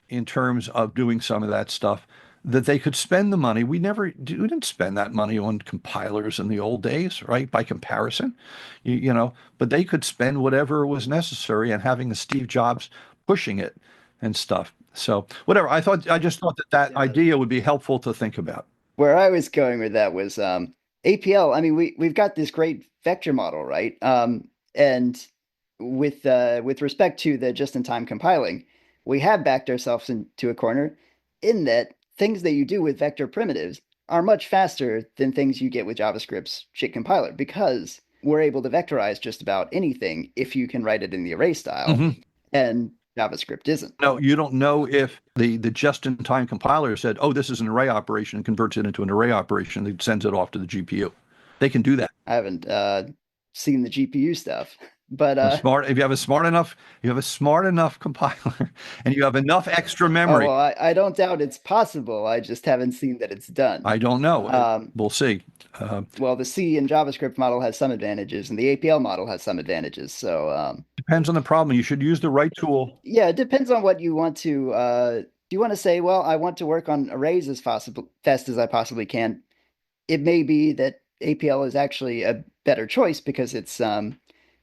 S1: in terms of doing some of that stuff that they could spend the money. We didn't spend that money on compilers in the old days, right? By comparison, but they could spend whatever was necessary, and having the Steve Jobs pushing it and stuff. So whatever, I just thought that
S6: Yeah.
S1: idea would be helpful to think about.
S6: Where I was going with that was APL. I mean, we've got this great vector model, right? And with respect to the just-in-time compiling, we have backed ourselves into a corner in that things that you do with vector primitives are much faster than things you get with JavaScript's shit compiler, because we're able to vectorize just about anything if you can write it in the array style,
S1: Mhm.
S6: and JavaScript isn't.
S1: No, you don't know if the just-in-time compiler said, "Oh, this is an array operation," and converts it into an array operation that sends it off to the GPU. They can do that.
S6: I haven't seen the GPU stuff, but
S1: If you have a smart enough compiler, and you have enough extra
S6: oh
S1: memory.
S6: well, I don't doubt it's possible. I just haven't seen that it's done.
S1: I don't know. We'll see.
S6: Well, the C and JavaScript model has some advantages, and the APL model has some advantages. So
S1: Depends on the problem. You should use the right tool.
S6: yeah, it depends on what you want to. Do you want to say, well, I want to work on arrays as fast as I possibly can? It may be that APL is actually a better choice, because it's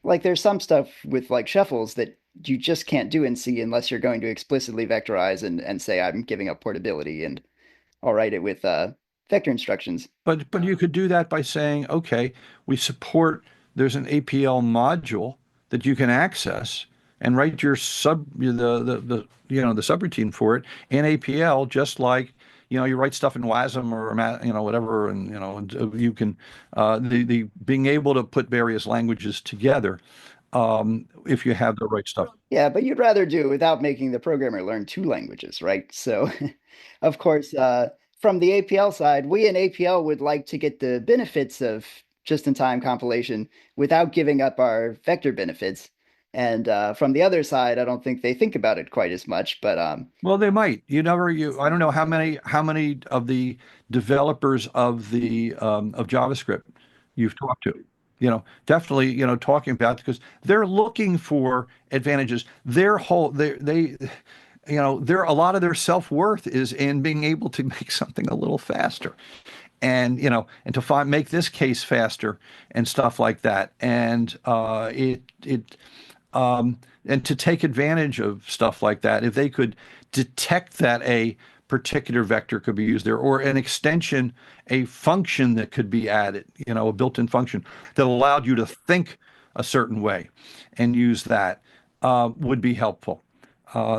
S6: like there's some stuff with like shuffles that you just can't do in C unless you're going to explicitly vectorize and say I'm giving up portability, and I'll write it with vector instructions.
S1: But you could do that by saying, okay, we support. There's an APL module that you can access and write your the the subroutine for it in APL, just like you write stuff in WASM or whatever, and you can the being able to put various languages together if you have the right stuff.
S6: Yeah, but you'd rather do it without making the programmer learn two languages, right? So, of course, from the APL side, we in APL would like to get the benefits of just-in-time compilation without giving up our vector benefits. And from the other side, I don't think they think about it quite as much. But
S1: Well, they might. I don't know how many of the developers of the of JavaScript you've talked to. Definitely, talking about, because they're looking for advantages. Their a lot of their self-worth is in being able to make something a little faster, and to make this case faster and stuff like that. And to take advantage of stuff like that, if they could detect that a particular vector could be used there, or an extension, a function that could be added, a built-in function that allowed you to think a certain way and use that, would be helpful.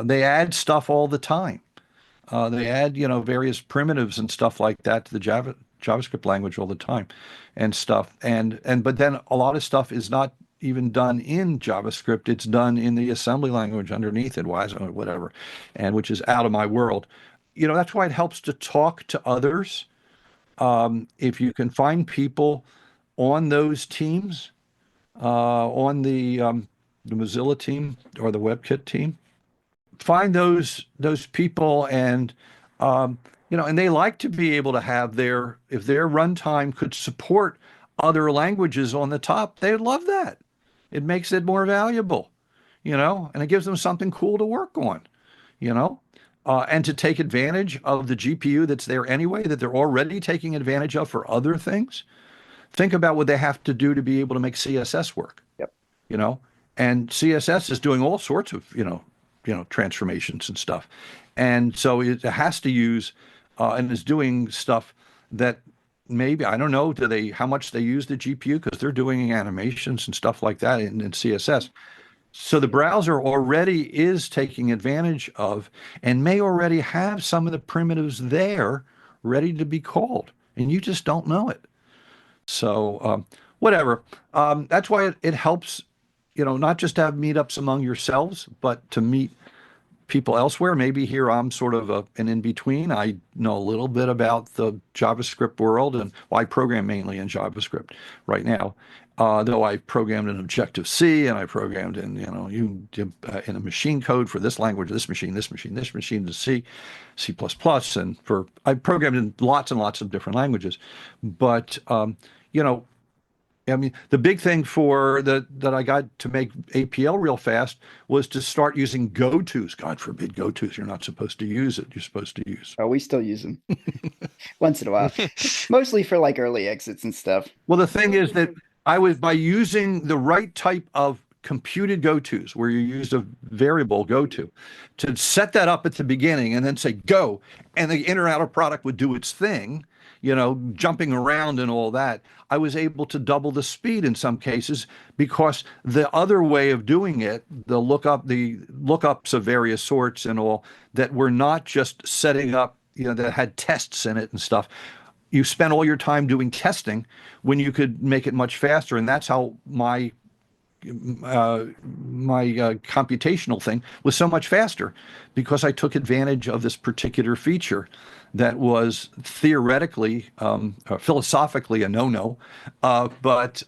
S1: They add stuff all the time. They add, various primitives and stuff like that to the JavaScript language all the time and stuff. But then a lot of stuff is not even done in JavaScript. It's done in the assembly language underneath it, WASM or whatever, and which is out of my world. That's why it helps to talk to others. If you can find people on those teams, on the Mozilla team or the WebKit team, find those people, and and they like to be able to have if their runtime could support other languages on the top, they'd love that. It makes it more valuable, and it gives them something cool to work on, you know, and to take advantage of the GPU that's there anyway, that they're already taking advantage of for other things. Think about what they have to do to be able to make CSS work.
S6: Yep.
S1: And CSS is doing all sorts of, transformations and stuff. And so it has to use, and is doing stuff that maybe, I don't know, how much they use the GPU, because they're doing animations and stuff like that in CSS. So the browser already is taking advantage of and may already have some of the primitives there ready to be called, and you just don't know it. So whatever. That's why it helps, not just to have meetups among yourselves, but to meet people elsewhere. Maybe here I'm sort of an in between. I know a little bit about the JavaScript world, and well, I program mainly in JavaScript right now. Though I programmed in Objective-C, and I programmed in in a machine code for this language, this machine, to C, C++, and I programmed in lots and lots of different languages. But you know, I mean, the big thing that I got to make APL real fast was to start using go-tos. God forbid go-tos. You're not supposed to use it. You're supposed to use.
S6: Oh, we still use them once in a while, mostly for like early exits and stuff.
S1: Well, the thing is that by using the right type of computed go-tos, where you use a variable go-to, to set that up at the beginning and then say go, and the inner outer product would do its thing, jumping around and all that. I was able to double the speed in some cases because the other way of doing it, the lookups of various sorts and all that were not just setting up, that had tests in it and stuff. You spent all your time doing testing when you could make it much faster, and that's how my computational thing was so much faster, because I took advantage of this particular feature that was theoretically, philosophically a no-no, but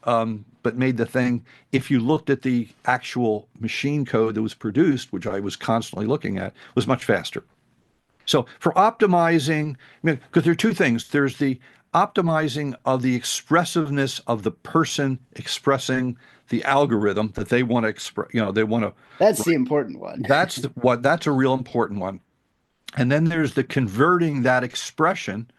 S1: made the thing, if you looked at the actual machine code that was produced, which I was constantly looking at, was much faster. So for optimizing, because there are two things. There's the optimizing of the expressiveness of the person expressing the algorithm that they want to express. They want to.
S6: That's the important one.
S1: That's a real important one. And then there's the converting that expression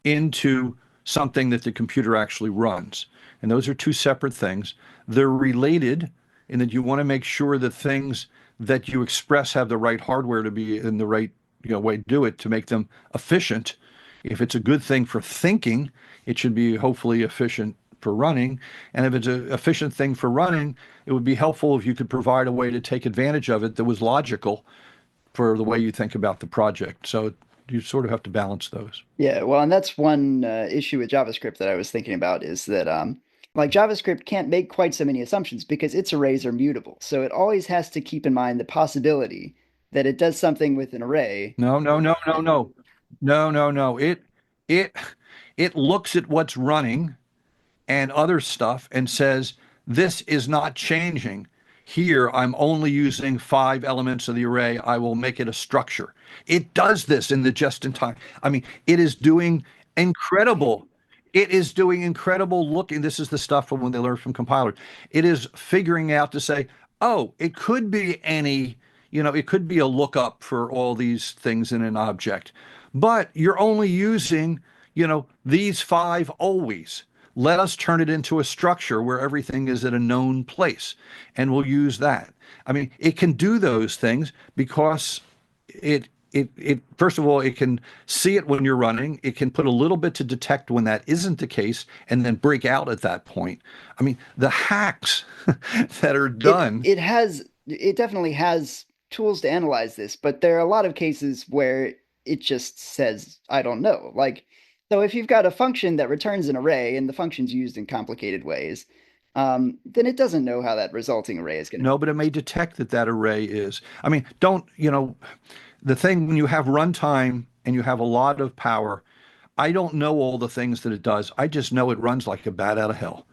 S1: into something that the computer actually runs. And those are two separate things. They're related in that you want to make sure that things that you express have the right hardware to be in the right way to do it, to make them efficient. If it's a good thing for thinking, it should be hopefully efficient for running. And if it's an efficient thing for running, it would be helpful if you could provide a way to take advantage of it that was logical for the way you think about the project. So you sort of have to balance those.
S6: Yeah, well, and that's one issue with JavaScript that I was thinking about, is that like JavaScript can't make quite so many assumptions because its arrays are mutable. So it always has to keep in mind the possibility that it does something with an array.
S1: No. It looks at what's running and other stuff and says, this is not changing. Here, I'm only using 5 elements of the array. I will make it a structure. It does this in the just-in-time. I mean, it is doing incredible. It is doing incredible looking. This is the stuff from when they learned from compilers. It is figuring out to say, oh, it could be any, it could be a lookup for all these things in an object, but you're only using, these 5 always. Let us turn it into a structure where everything is at a known place, and we'll use that. I mean, it can do those things because it first of all, it can see it when you're running. It can put a little bit to detect when that isn't the case, and then break out at that point. I mean, the hacks that are done.
S6: It definitely has tools to analyze this, but there are a lot of cases where it just says, I don't know. Like, so if you've got a function that returns an array and the function's used in complicated ways, then it doesn't know how that resulting array is going to.
S1: No, but it may detect that array is. I mean, the thing when you have runtime and you have a lot of power, I don't know all the things that it does. I just know it runs like a bat out of hell.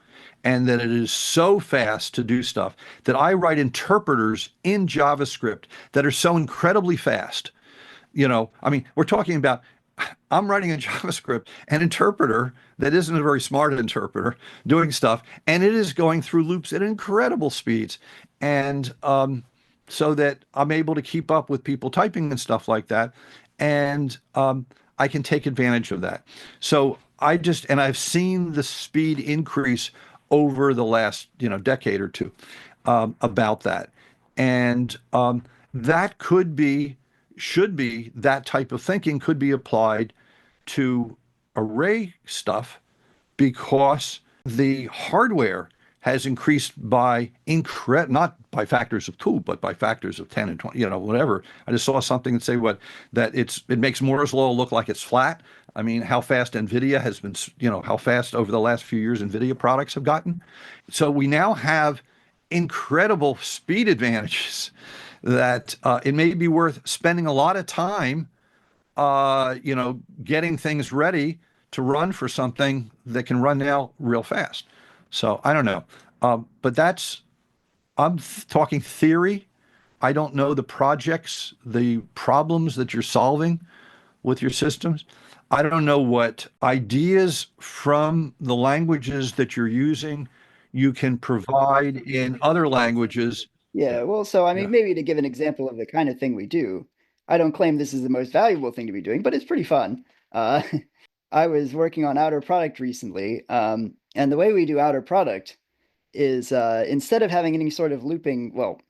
S1: And that it is so fast to do stuff that I write interpreters in JavaScript that are so incredibly fast. I mean, we're talking about, I'm writing in JavaScript an interpreter that isn't a very smart interpreter doing stuff, and it is going through loops at incredible speeds. And so that I'm able to keep up with people typing and stuff like that. And I can take advantage of that. So I've seen the speed increase over the last, decade or two about that. And that should be that type of thinking could be applied to array stuff, because the hardware has increased by not by factors of 2, but by factors of 10 and 20, whatever. I just saw something that say that it makes Moore's law look like it's flat. I mean, how fast NVIDIA has been, how fast over the last few years NVIDIA products have gotten. So we now have incredible speed advantages that it may be worth spending a lot of time, getting things ready to run for something that can run now real fast. So I don't know. But I'm talking theory. I don't know the projects, the problems that you're solving with your systems. I don't know what ideas from the languages that you're using you can provide in other languages.
S6: Yeah, well, so I mean,
S1: Yeah.
S6: maybe to give an example of the kind of thing we do, I don't claim this is the most valuable thing to be doing, but it's pretty fun. Uh, I was working on outer product recently, and the way we do outer product is instead of having any sort of looping, well,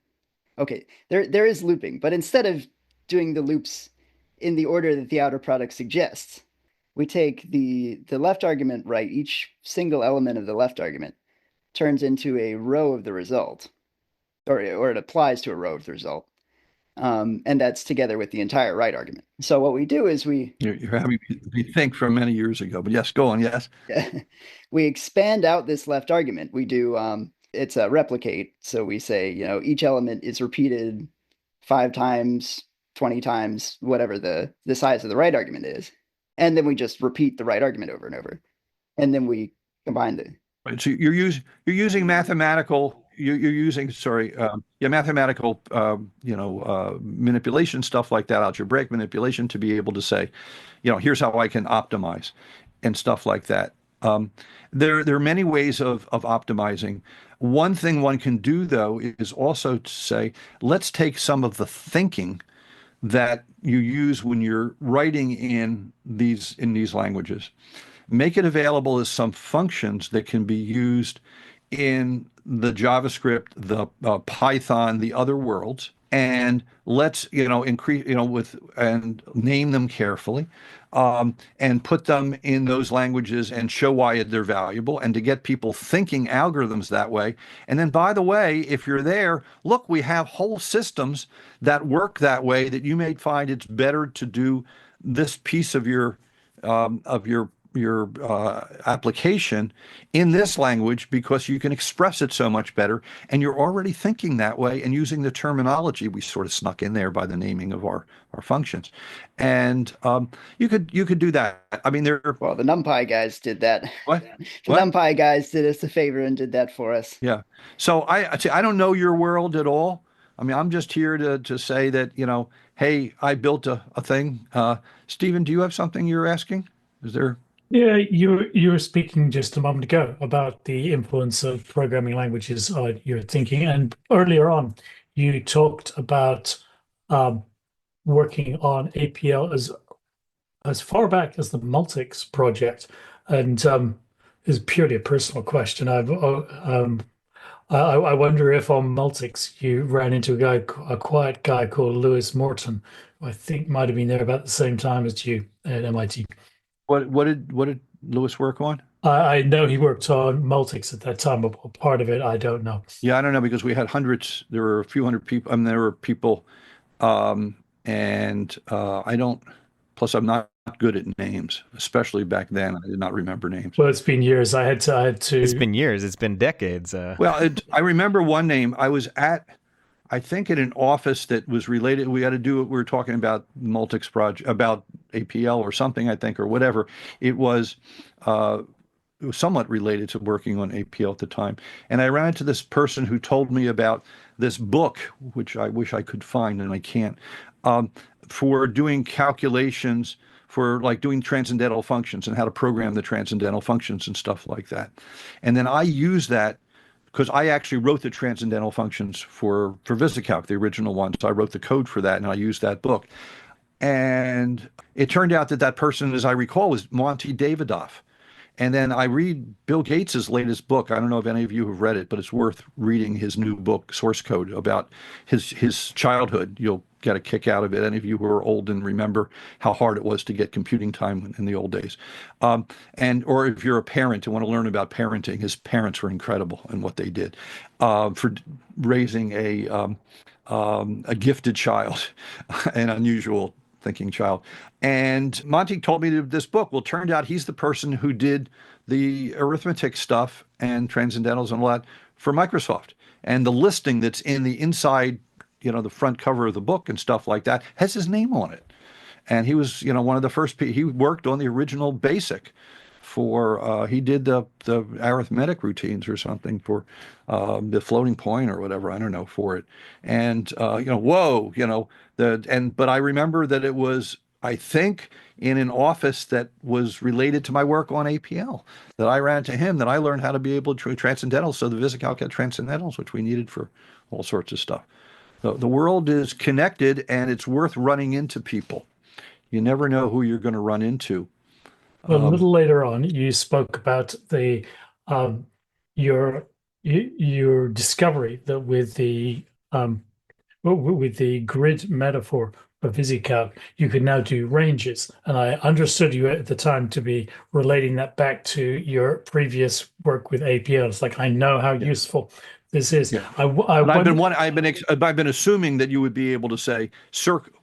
S6: okay, there is looping, but instead of doing the loops in the order that the outer product suggests, we take the left argument right, each single element of the left argument turns into a row of the result, or it applies to a row of the result. And that's together with the entire right argument. So what we do is
S1: You're having me think from many years ago, but yes, go on. Yes.
S6: we expand out this left argument. We do it's a replicate. So we say, each element is repeated 5 times, 20 times, whatever the size of the right argument is. And then we just repeat the right argument over and over. And then we combine the
S1: Right. So you're using mathematical. You're using mathematical manipulation, stuff like that, algebraic manipulation, to be able to say, here's how I can optimize and stuff like that. There are many ways of optimizing. One thing one can do, though, is also to say, let's take some of the thinking that you use when you're writing in these languages, make it available as some functions that can be used in the JavaScript, the Python, the other worlds, and let's increase and name them carefully, and put them in those languages and show why they're valuable, and to get people thinking algorithms that way. And then, by the way, if you're there, look, we have whole systems that work that way, that you may find it's better to do this piece of your application in this language because you can express it so much better, and you're already thinking that way and using the terminology we sort of snuck in there by the naming of our functions. And you could do that. I mean,
S6: well, the NumPy guys did that.
S1: What?
S6: The NumPy guys did us a favor and did that for us.
S1: Yeah. So I don't know your world at all. I mean, I'm just here to say that, hey, I built a thing. Stephen, do you have something you're asking? Is there?
S4: Yeah, you were speaking just a moment ago about the influence of programming languages on your thinking, and earlier on, you talked about working on APL as far back as the Multics project, and is purely a personal question. I wonder if on Multics you ran into a quiet guy called Lewis Morton, who I think might have been there about the same time as you at MIT.
S1: What did Lewis work on?
S4: I know he worked on Multics at that time, but part of it I don't know.
S1: Yeah, I don't know, because we had hundreds. There were a few hundred people. I mean, there were people, and I don't. Plus, I'm not good at names, especially back then. I did not remember names.
S4: Well, it's been years. I had to.
S2: It's been years. It's been decades.
S1: Well, I remember one name. I was at, I think, in an office that was related. We had to do it. We were talking about Multics project, about APL or something, I think, or whatever. It was somewhat related to working on APL at the time. And I ran into this person who told me about this book, which I wish I could find and I can't, for doing calculations, for like doing transcendental functions and how to program the transcendental functions and stuff like that. And then I used that because I actually wrote the transcendental functions for VisiCalc, the original one. So I wrote the code for that, and I used that book. And it turned out that person, as I recall, was Monty Davidoff. And then I read Bill Gates's latest book. I don't know if any of you have read it, but it's worth reading his new book, Source Code, about his childhood. You'll get a kick out of it. Any of you who are old and remember how hard it was to get computing time in the old days. Or if you're a parent and want to learn about parenting, his parents were incredible in what they did for raising a gifted child, an unusual thinking child. And Monty told me this book. Well, turned out he's the person who did the arithmetic stuff and transcendentals and all that for Microsoft. And the listing that's in the inside, the front cover of the book and stuff like that has his name on it. And he was, one of the first people. He worked on the original BASIC for, he did the arithmetic routines or something for the floating point or whatever, I don't know, for it. And, whoa, but I remember that it was, I think, in an office that was related to my work on APL, that I ran to him, that I learned how to be able to transcendentals. So the VisiCalc had transcendentals, which we needed for all sorts of stuff. So the world is connected, and it's worth running into people. You never know who you're going to run into.
S4: Well, a little later on, you spoke about the your discovery that with the grid metaphor of VisiCalc, you could now do ranges, and I understood you at the time to be relating that back to your previous work with APL. It's like, I know how useful this is.
S1: Yeah. I've been assuming that you would be able to say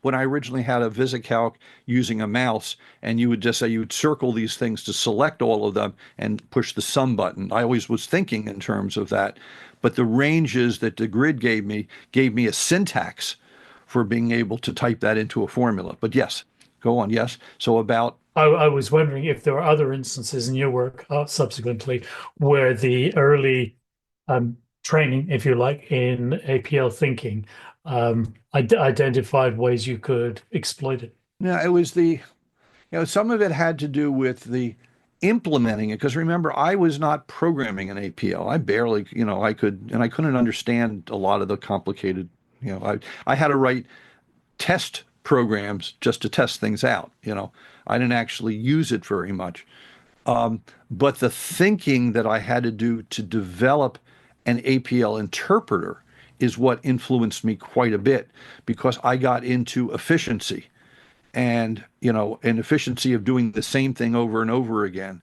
S1: when I originally had a VisiCalc using a mouse, and you would just say you would circle these things to select all of them and push the sum button. I always was thinking in terms of that, but the ranges that the grid gave me a syntax for being able to type that into a formula. But yes, go on. Yes. So
S4: I was wondering if there were other instances in your work subsequently where the early training, if you like, in APL thinking identified ways you could exploit it.
S1: Yeah, it was some of it had to do with the implementing it, because remember, I was not programming in APL. I barely, I couldn't understand a lot of the complicated, I had to write test programs just to test things out. I didn't actually use it very much. But the thinking that I had to do to develop an APL interpreter is what influenced me quite a bit, because I got into efficiency and, an efficiency of doing the same thing over and over again,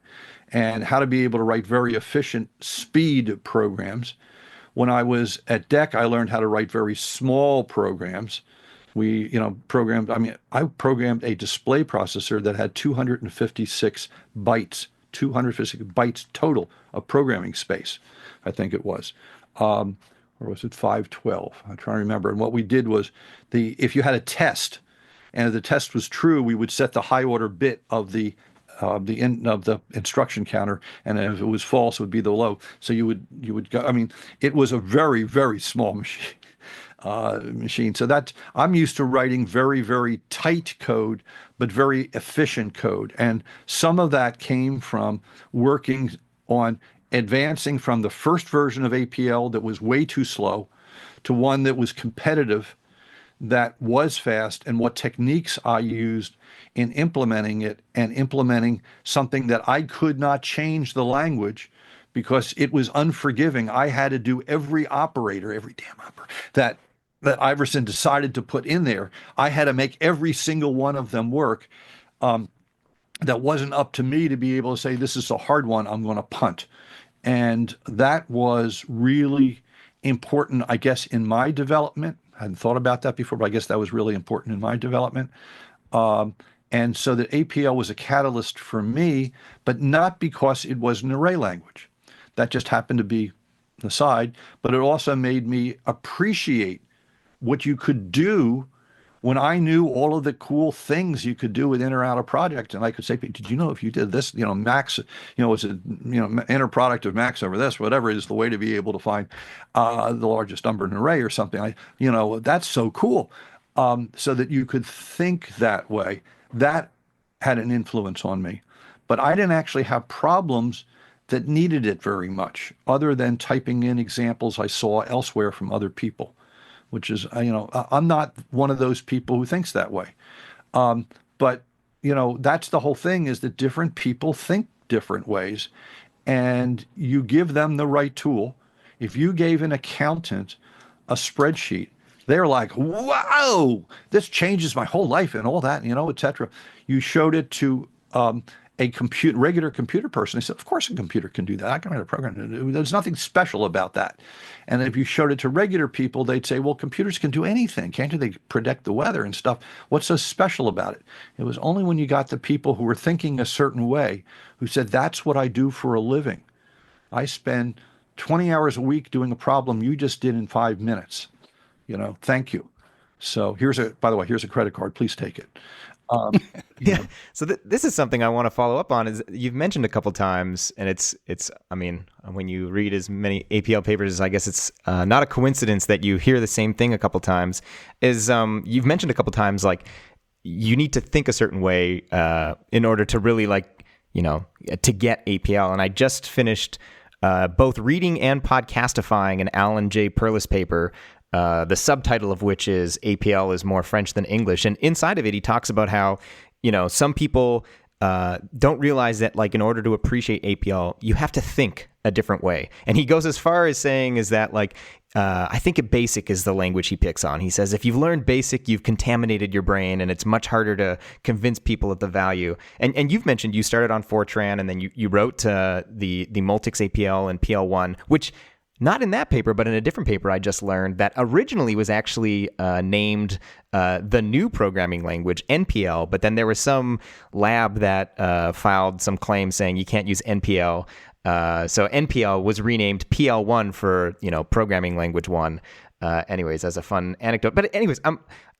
S1: and how to be able to write very efficient speed programs. When I was at DEC, I learned how to write very small programs. I programmed a display processor that had 256 bytes total of programming space, I think it was. Or was it 512? I'm trying to remember. And what we did was, if you had a test, and if the test was true, we would set the high order bit of the instruction counter, and if it was false, it would be the low. So you would go. I mean, it was a very, very small machine. So I'm used to writing very, very tight code, but very efficient code. And some of that came from working on advancing from the first version of APL that was way too slow to one that was competitive, that was fast, and what techniques I used in implementing it, and implementing something that I could not change the language because it was unforgiving. I had to do every damn operator that Iverson decided to put in there. I had to make every single one of them work. That wasn't up to me to be able to say, this is a hard one, I'm going to punt. And that was really important, I guess, in my development. I hadn't thought about that before, but I guess that was really important in my development. And so the APL was a catalyst for me, but not because it was an array language. That just happened to be the side, but it also made me appreciate what you could do when I knew all of the cool things you could do within or out of project. And I could say, did you know if you did this, max, it's a, inner product of max over this, whatever is the way to be able to find the largest number in an array or something. That's so cool. So that you could think that way. That had an influence on me. But I didn't actually have problems that needed it very much, other than typing in examples I saw elsewhere from other people, which is, I'm not one of those people who thinks that way. But, that's the whole thing, is that different people think different ways, and you give them the right tool. If you gave an accountant a spreadsheet, they're like, "Wow, this changes my whole life and all that, etc." You showed it to a regular computer person. They said, "Of course, a computer can do that. I can write a program. There's nothing special about that." And if you showed it to regular people, they'd say, "Well, computers can do anything. Can't they predict the weather and stuff? What's so special about it?" It was only when you got the people who were thinking a certain way, who said, "That's what I do for a living. I spend 20 hours a week doing a problem you just did in 5 minutes. Thank you. So by the way, here's a credit card. Please take it."
S2: Yeah. So this is something I want to follow up on. Is you've mentioned a couple times, and it's. I mean, when you read as many APL papers, I guess it's not a coincidence that you hear the same thing a couple times. Is you've mentioned a couple times like you need to think a certain way in order to really to get APL. And I just finished both reading and podcastifying an Alan J. Perlis paper. The subtitle of which is APL is more French than English. And inside of it, he talks about how, some people don't realize that, like, in order to appreciate APL, you have to think a different way. And he goes as far as saying is that, like, I think BASIC is the language he picks on. He says, if you've learned BASIC, you've contaminated your brain, and it's much harder to convince people of the value. And you've mentioned you started on Fortran, and then you wrote to the Multics APL and PL1, which... not in that paper, but in a different paper I just learned that originally was actually named the new programming language, NPL, but then there was some lab that filed some claims saying you can't use NPL. So NPL was renamed PL1 for, programming language 1. Anyways, as a fun anecdote. But anyways, I'm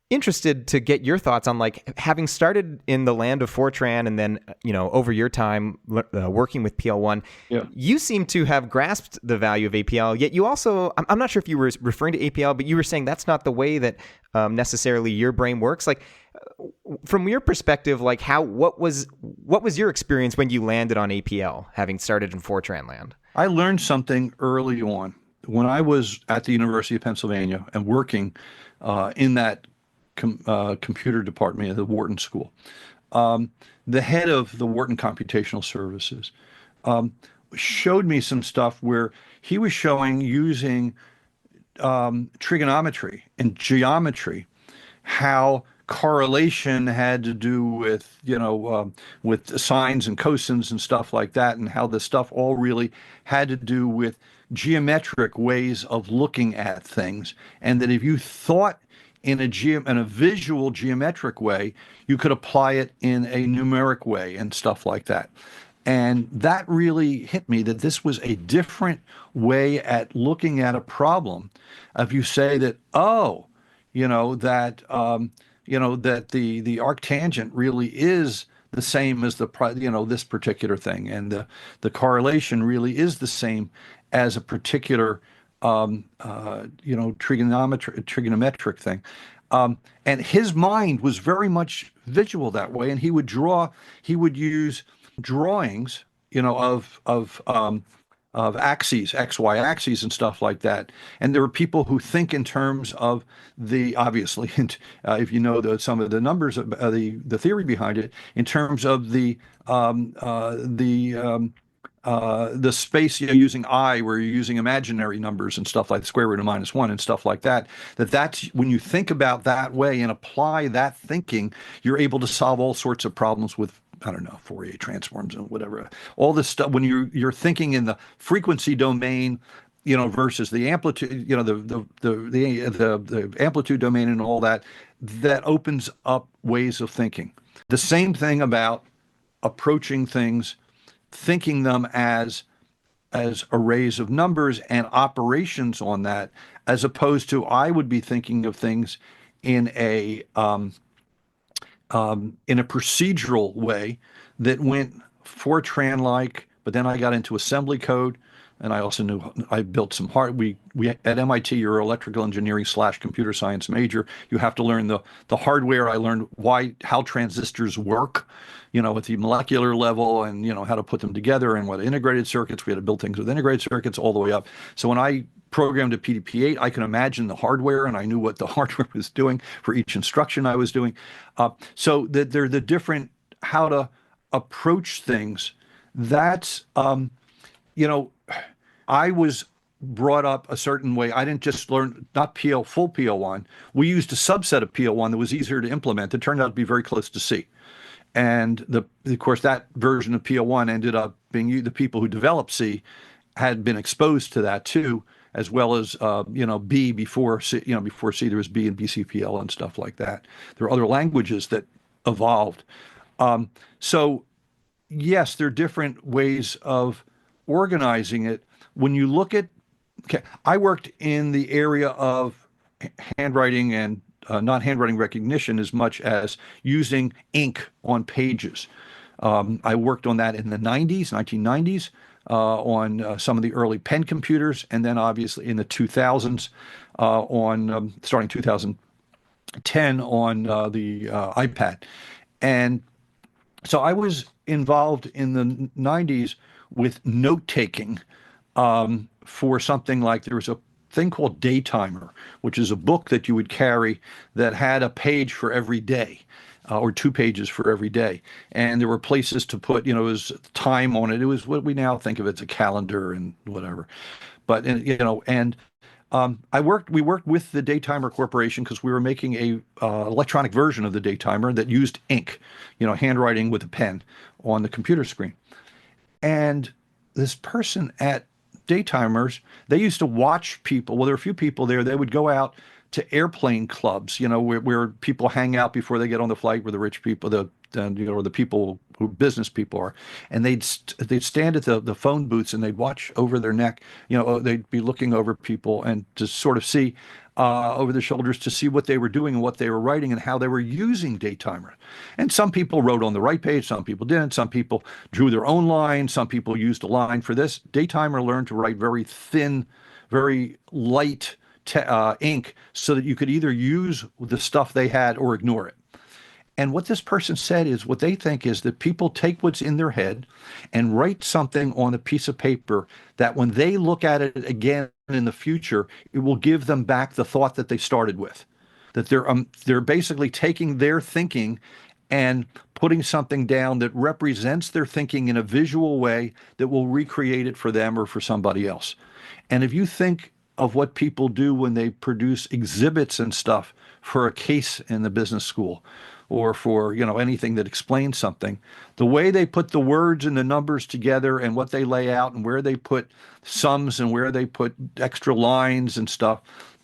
S2: interested to get your thoughts on, like, having started in the land of Fortran and then, over your time working with PL1,
S1: yeah.
S2: You seem to have grasped the value of APL, yet you also, I'm not sure if you were referring to APL, but you were saying that's not the way that necessarily your brain works. Like, from your perspective, like, what was your experience when you landed on APL, having started in Fortran land?
S1: I learned something early on when I was at the University of Pennsylvania and working in that computer department at the Wharton School. The head of the Wharton Computational Services showed me some stuff where he was showing using trigonometry and geometry how correlation had to do with with sines and cosines and stuff like that, and how the stuff all really had to do with geometric ways of looking at things, and that if you thought in a visual geometric way, you could apply it in a numeric way and stuff like that. And that really hit me, that this was a different way at looking at a problem. If you say that, that the arctangent really is the same as this particular thing, and the correlation really is the same as a particular trigonometric thing. And his mind was very much visual that way. And he would use drawings, of axes, XY axes and stuff like that. And there are people who think in terms of obviously, if you know some of the numbers, the theory behind it, in terms of the space, using I, where you're using imaginary numbers and stuff like the square root of -1 and stuff like that, that's when you think about that way and apply that thinking, you're able to solve all sorts of problems with, I don't know, Fourier transforms and whatever, all this stuff. When you're thinking in the frequency domain, versus the amplitude, the amplitude domain and all that, that opens up ways of thinking. The same thing about approaching things, thinking them as arrays of numbers and operations on that, as opposed to I would be thinking of things in a procedural way that went Fortran-like, but then I got into assembly code, and I also I built some we at MIT, you're electrical engineering / computer science major. You have to learn the hardware. I learned how transistors work, at the molecular level, and how to put them together, and what integrated circuits. We had to build things with integrated circuits all the way up. So when I programmed a PDP-8, I can imagine the hardware, and I knew what the hardware was doing for each instruction I was doing. So that they're the different how to approach things That's, you know, I was brought up a certain way. I didn't just learn not PL full PL1. We used a subset of PL1 that was easier to implement. It turned out to be very close to C. And of course, that version of PL1 ended up being the people who developed C had been exposed to that too, as well as B before C. Before C, there was B and BCPL and stuff like that. There are other languages that evolved. So yes, there are different ways of organizing it. When you look at, okay, I worked in the area of handwriting and not handwriting recognition as much as using ink on pages. I worked on that in the 1990s, on some of the early pen computers, and then obviously in the 2000s, on starting 2010 on the iPad. And so I was involved in the 90s with note taking for something like there was a thing called Daytimer, which is a book that you would carry that had a page for every day. Or 2 pages for every day. And there were places to put, it was time on it. It was what we now think of as a calendar and whatever. But, we worked with the Daytimer Corporation because we were making a electronic version of the Daytimer that used ink, handwriting with a pen on the computer screen. And this person at Daytimers, they used to watch people. Well, there were a few people there. They would go out to airplane clubs, where people hang out before they get on the flight, where the rich people, or the people who business people are, and they'd stand at the phone booths and they'd watch over their neck. They'd be looking over people and to sort of see over their shoulders to see what they were doing and what they were writing and how they were using Daytimer. And some people wrote on the right page, some people didn't. Some people drew their own line. Some people used a line for this. Daytimer learned to write very thin, very light ink so that you could either use the stuff they had or ignore it. And what this person said is what they think is that people take what's in their head and write something on a piece of paper that when they look at it again in the future, it will give them back the thought that they started with. That they're basically taking their thinking and putting something down that represents their thinking in a visual way that will recreate it for them or for somebody else. And if you think of what people do when they produce exhibits and stuff for a case in the business school or for anything that explains something, the way they put the words and the numbers together and what they lay out and where they put sums and where they put extra lines and stuff,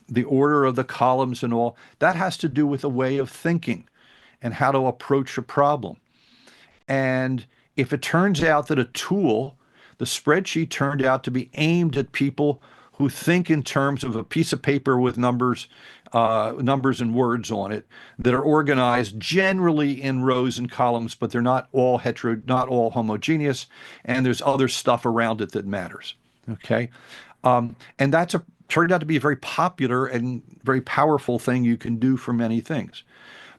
S1: the order of the columns and all, that has to do with a way of thinking and how to approach a problem. And if it turns out that a tool, the spreadsheet, turned out to be aimed at people who think in terms of a piece of paper with numbers and words on it that are organized generally in rows and columns, but they're not all homogeneous, and there's other stuff around it that matters. Okay, and that's turned out to be a very popular and very powerful thing you can do for many things.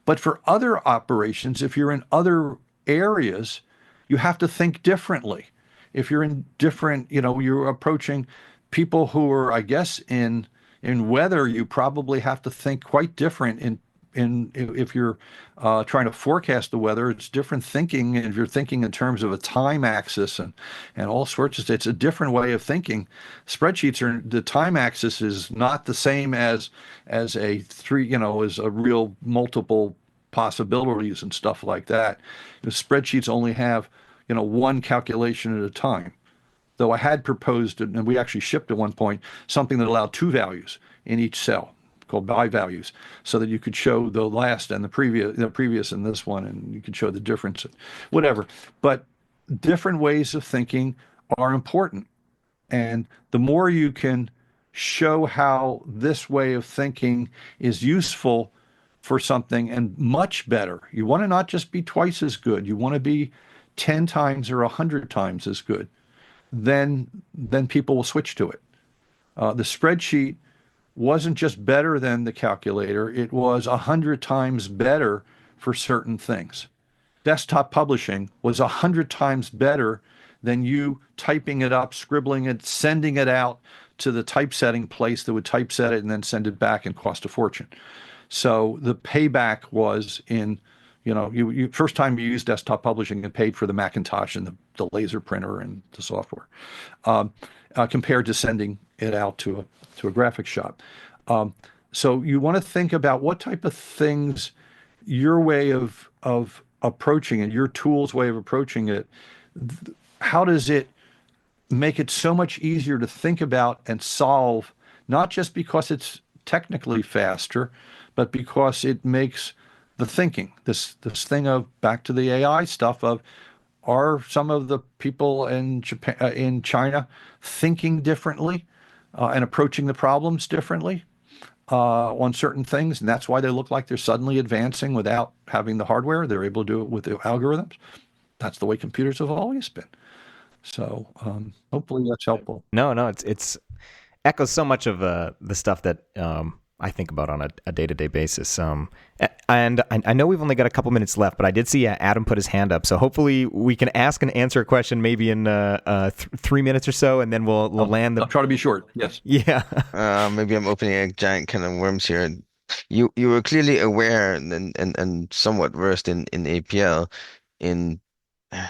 S1: But for other operations, if you're in other areas, you have to think differently. If you're in different, you're approaching people who are, I guess, in weather, you probably have to think quite different if you're trying to forecast the weather. It's different thinking. And if you're thinking in terms of a time axis and all sorts of, it's a different way of thinking. The time axis is not the same as as a real multiple possibilities and stuff like that. The spreadsheets only have, one calculation at a time. Though I had proposed, and we actually shipped at one point, something that allowed 2 values in each cell called by values, so that you could show the last and the previous and this one, and you could show the difference, whatever. But different ways of thinking are important. And the more you can show how this way of thinking is useful for something and much better, you want to not just be twice as good, you want to be 10 times or 100 times as good. Then people will switch to it. The spreadsheet wasn't just better than the calculator, it was 100 times better for certain things. Desktop publishing was 100 times better than you typing it up, scribbling it, sending it out to the typesetting place that would typeset it and then send it back and cost a fortune. So the payback was in, you first time you used desktop publishing and paid for the Macintosh and the the laser printer and the software, compared to sending it out to a graphics shop. So you want to think about what type of things your way of approaching it, your tool's way of approaching it, how does it make it so much easier to think about and solve, not just because it's technically faster, but because it makes the thinking, this thing of back to the AI stuff of, are some of the people in Japan, in China, thinking differently and approaching the problems differently on certain things, and that's why they look like they're suddenly advancing without having the hardware. They're able to do it with the algorithms. That's the way computers have always been. So hopefully that's helpful.
S2: No, it's echoes so much of the stuff that I think about on a day-to-day basis. And I know we've only got a couple minutes left, but I did see Adam put his hand up. So hopefully we can ask and answer a question maybe in 3 minutes or so, and then we'll land the...
S1: I'll try to be short. Yes.
S2: Yeah.
S5: Maybe I'm opening a giant can of worms here. You were clearly aware and somewhat versed in APL in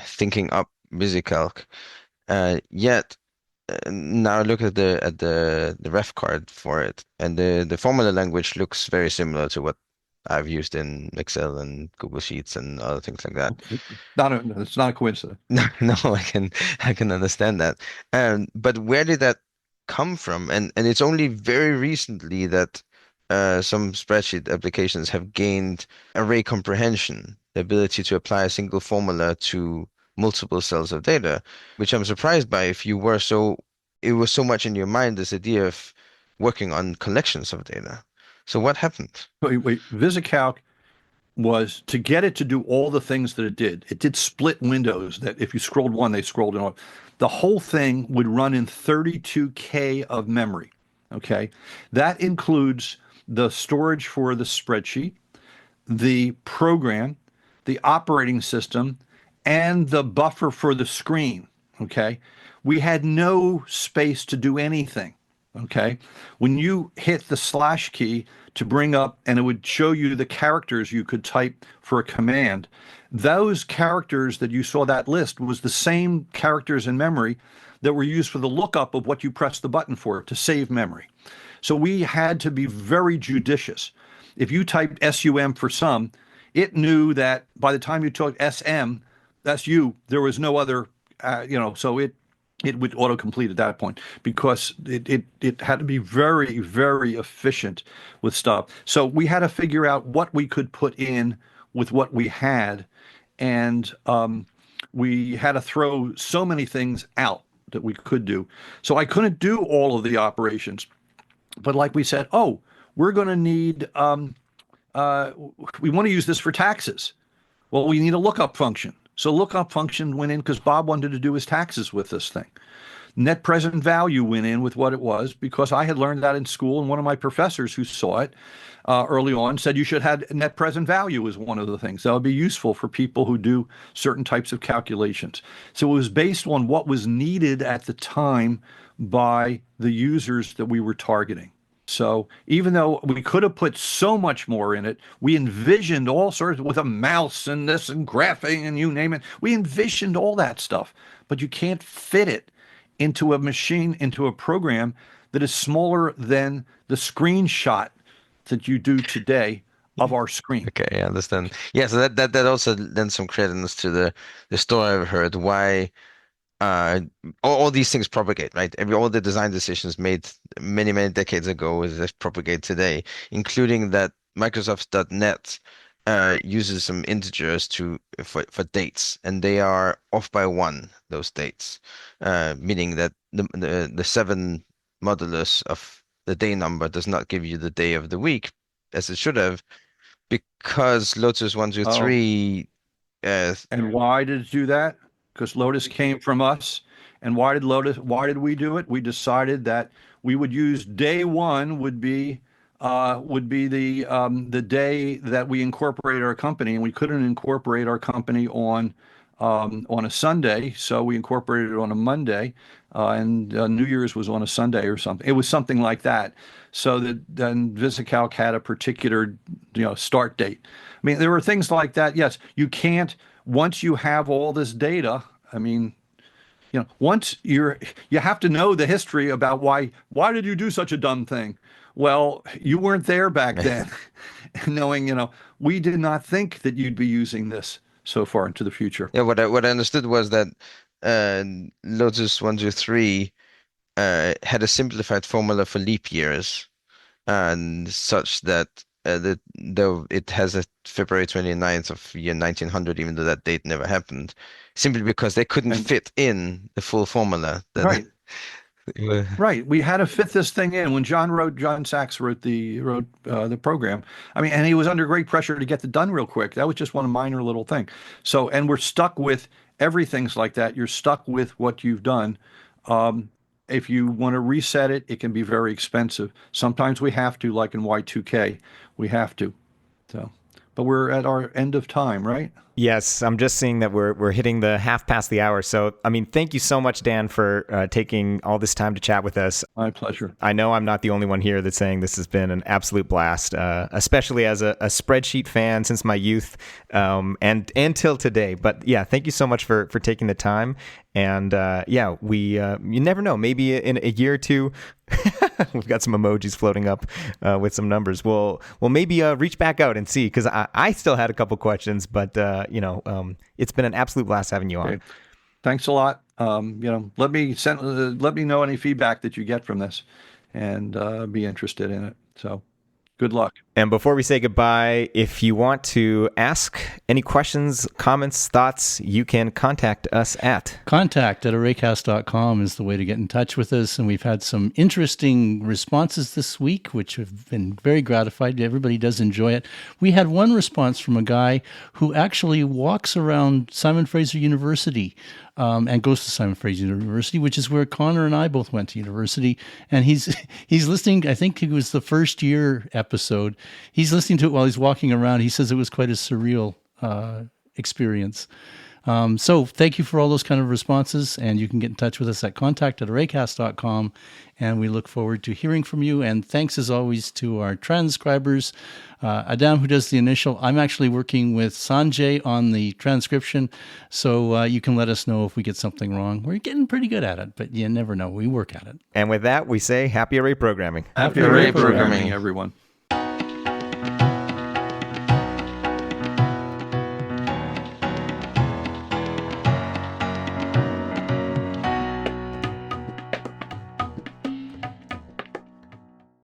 S5: thinking up VisiCalc. Yet now look at the ref card for it, and the formula language looks very similar to what I've used in Excel and Google Sheets and other things like that.
S1: It's not a coincidence.
S5: No, I can understand that. But where did that come from? And it's only very recently that some spreadsheet applications have gained array comprehension, the ability to apply a single formula to multiple cells of data, which I'm surprised by if it was so much in your mind, this idea of working on collections of data. So what happened?
S1: Wait, VisiCalc was to get it to do all the things that it did. It did split windows that if you scrolled one, they scrolled in all. The whole thing would run in 32K of memory. Okay. That includes the storage for the spreadsheet, the program, the operating system, and the buffer for the screen. Okay. We had no space to do anything. Okay. When you hit the slash key to bring up, and it would show you the characters you could type for a command, those characters that you saw, that list was the same characters in memory that were used for the lookup of what you pressed the button for to save memory. So we had to be very judicious. If you typed SUM for sum, it knew that by the time you took SM, that's you, there was no other, so it would autocomplete at that point because it had to be very, very efficient with stuff. So we had to figure out what we could put in with what we had. And we had to throw so many things out that we could do. So I couldn't do all of the operations. But like we said, we're going to need, we want to use this for taxes. Well, we need a lookup function. So lookup function went in because Bob wanted to do his taxes with this thing. Net present value went in with what it was because I had learned that in school, and one of my professors who saw it early on said you should have net present value as one of the things that would be useful for people who do certain types of calculations. So it was based on what was needed at the time by the users that we were targeting. So even though we could have put so much more in it, we envisioned all sorts with a mouse and this and graphing and you name it. We envisioned all that stuff, but you can't fit it into a machine, into a program that is smaller than the screenshot that you do today of our screen.
S5: Okay, I understand. Yeah, so that also lends some credence to the story I've heard why all these things propagate, right? All the design decisions made many, many decades ago is propagate today, including that Microsoft.NET uses some integers for dates, and they are off by one, those dates, meaning that the 7 modulus of the day number does not give you the day of the week as it should have, because Lotus 123.
S1: And why did it do that? Because Lotus came from us. And why did we do it? We decided that we would use day one would be the day that we incorporate our company, and we couldn't incorporate our company on a Sunday, so we incorporated it on a Monday, and New Year's was on a Sunday or something. It was something like that. So that then VisiCalc had a particular start date. I mean, there were things like that. Yes, you can't, once you have all this data, I mean, once you have to know the history about why did you do such a dumb thing? Well, you weren't there back then, knowing, we did not think that you'd be using this so far into the future.
S5: Yeah, what I understood was that Lotus 123 had a simplified formula for leap years, and such that though it has a February 29th of year 1900, even though that date never happened, simply because they couldn't fit in the full formula.
S1: Right. Right. We had to fit this thing in. When John Sachs wrote the program, I mean, and he was under great pressure to get it done real quick. That was just one minor little thing. So, and we're stuck with everything's like that. You're stuck with what you've done. If you want to reset it, it can be very expensive. Sometimes we have to, like in Y2K, we have to. So, but we're at our end of time, right?
S2: Yes, I'm just seeing that we're hitting the half past the hour. So, I mean, thank you so much, Dan, for taking all this time to chat with us.
S1: My pleasure.
S2: I know I'm not the only one here that's saying this has been an absolute blast, especially as a spreadsheet fan since my youth and till today. But yeah, thank you so much for taking the time. And we you never know, maybe in a year or two, we've got some emojis floating up with some numbers. We'll maybe reach back out and see, because I still had a couple questions, but it's been an absolute blast having you on.
S1: Okay. Thanks a lot. Let me know any feedback that you get from this, and be interested in it. So, good luck.
S2: And before we say goodbye, if you want to ask any questions, comments, thoughts, you can contact us at
S3: contact@arraycast.com is the way to get in touch with us. And we've had some interesting responses this week, which have been very gratified. Everybody does enjoy it. We had one response from a guy who actually walks around Simon Fraser University and goes to Simon Fraser University, which is where Connor and I both went to university. And he's listening. I think it was the first year episode. He's listening to it while he's walking around. He says it was quite a surreal experience. So thank you for all those kind of responses, and you can get in touch with us at contact@arraycast.com, and we look forward to hearing from you. And thanks as always to our transcribers, Adam, who does the initial. I'm actually working with Sanjay on the transcription, so you can let us know if we get something wrong. We're getting pretty good at it, but you never know. We work at it.
S2: And with that, we say happy array programming.
S1: Happy array programming, everyone.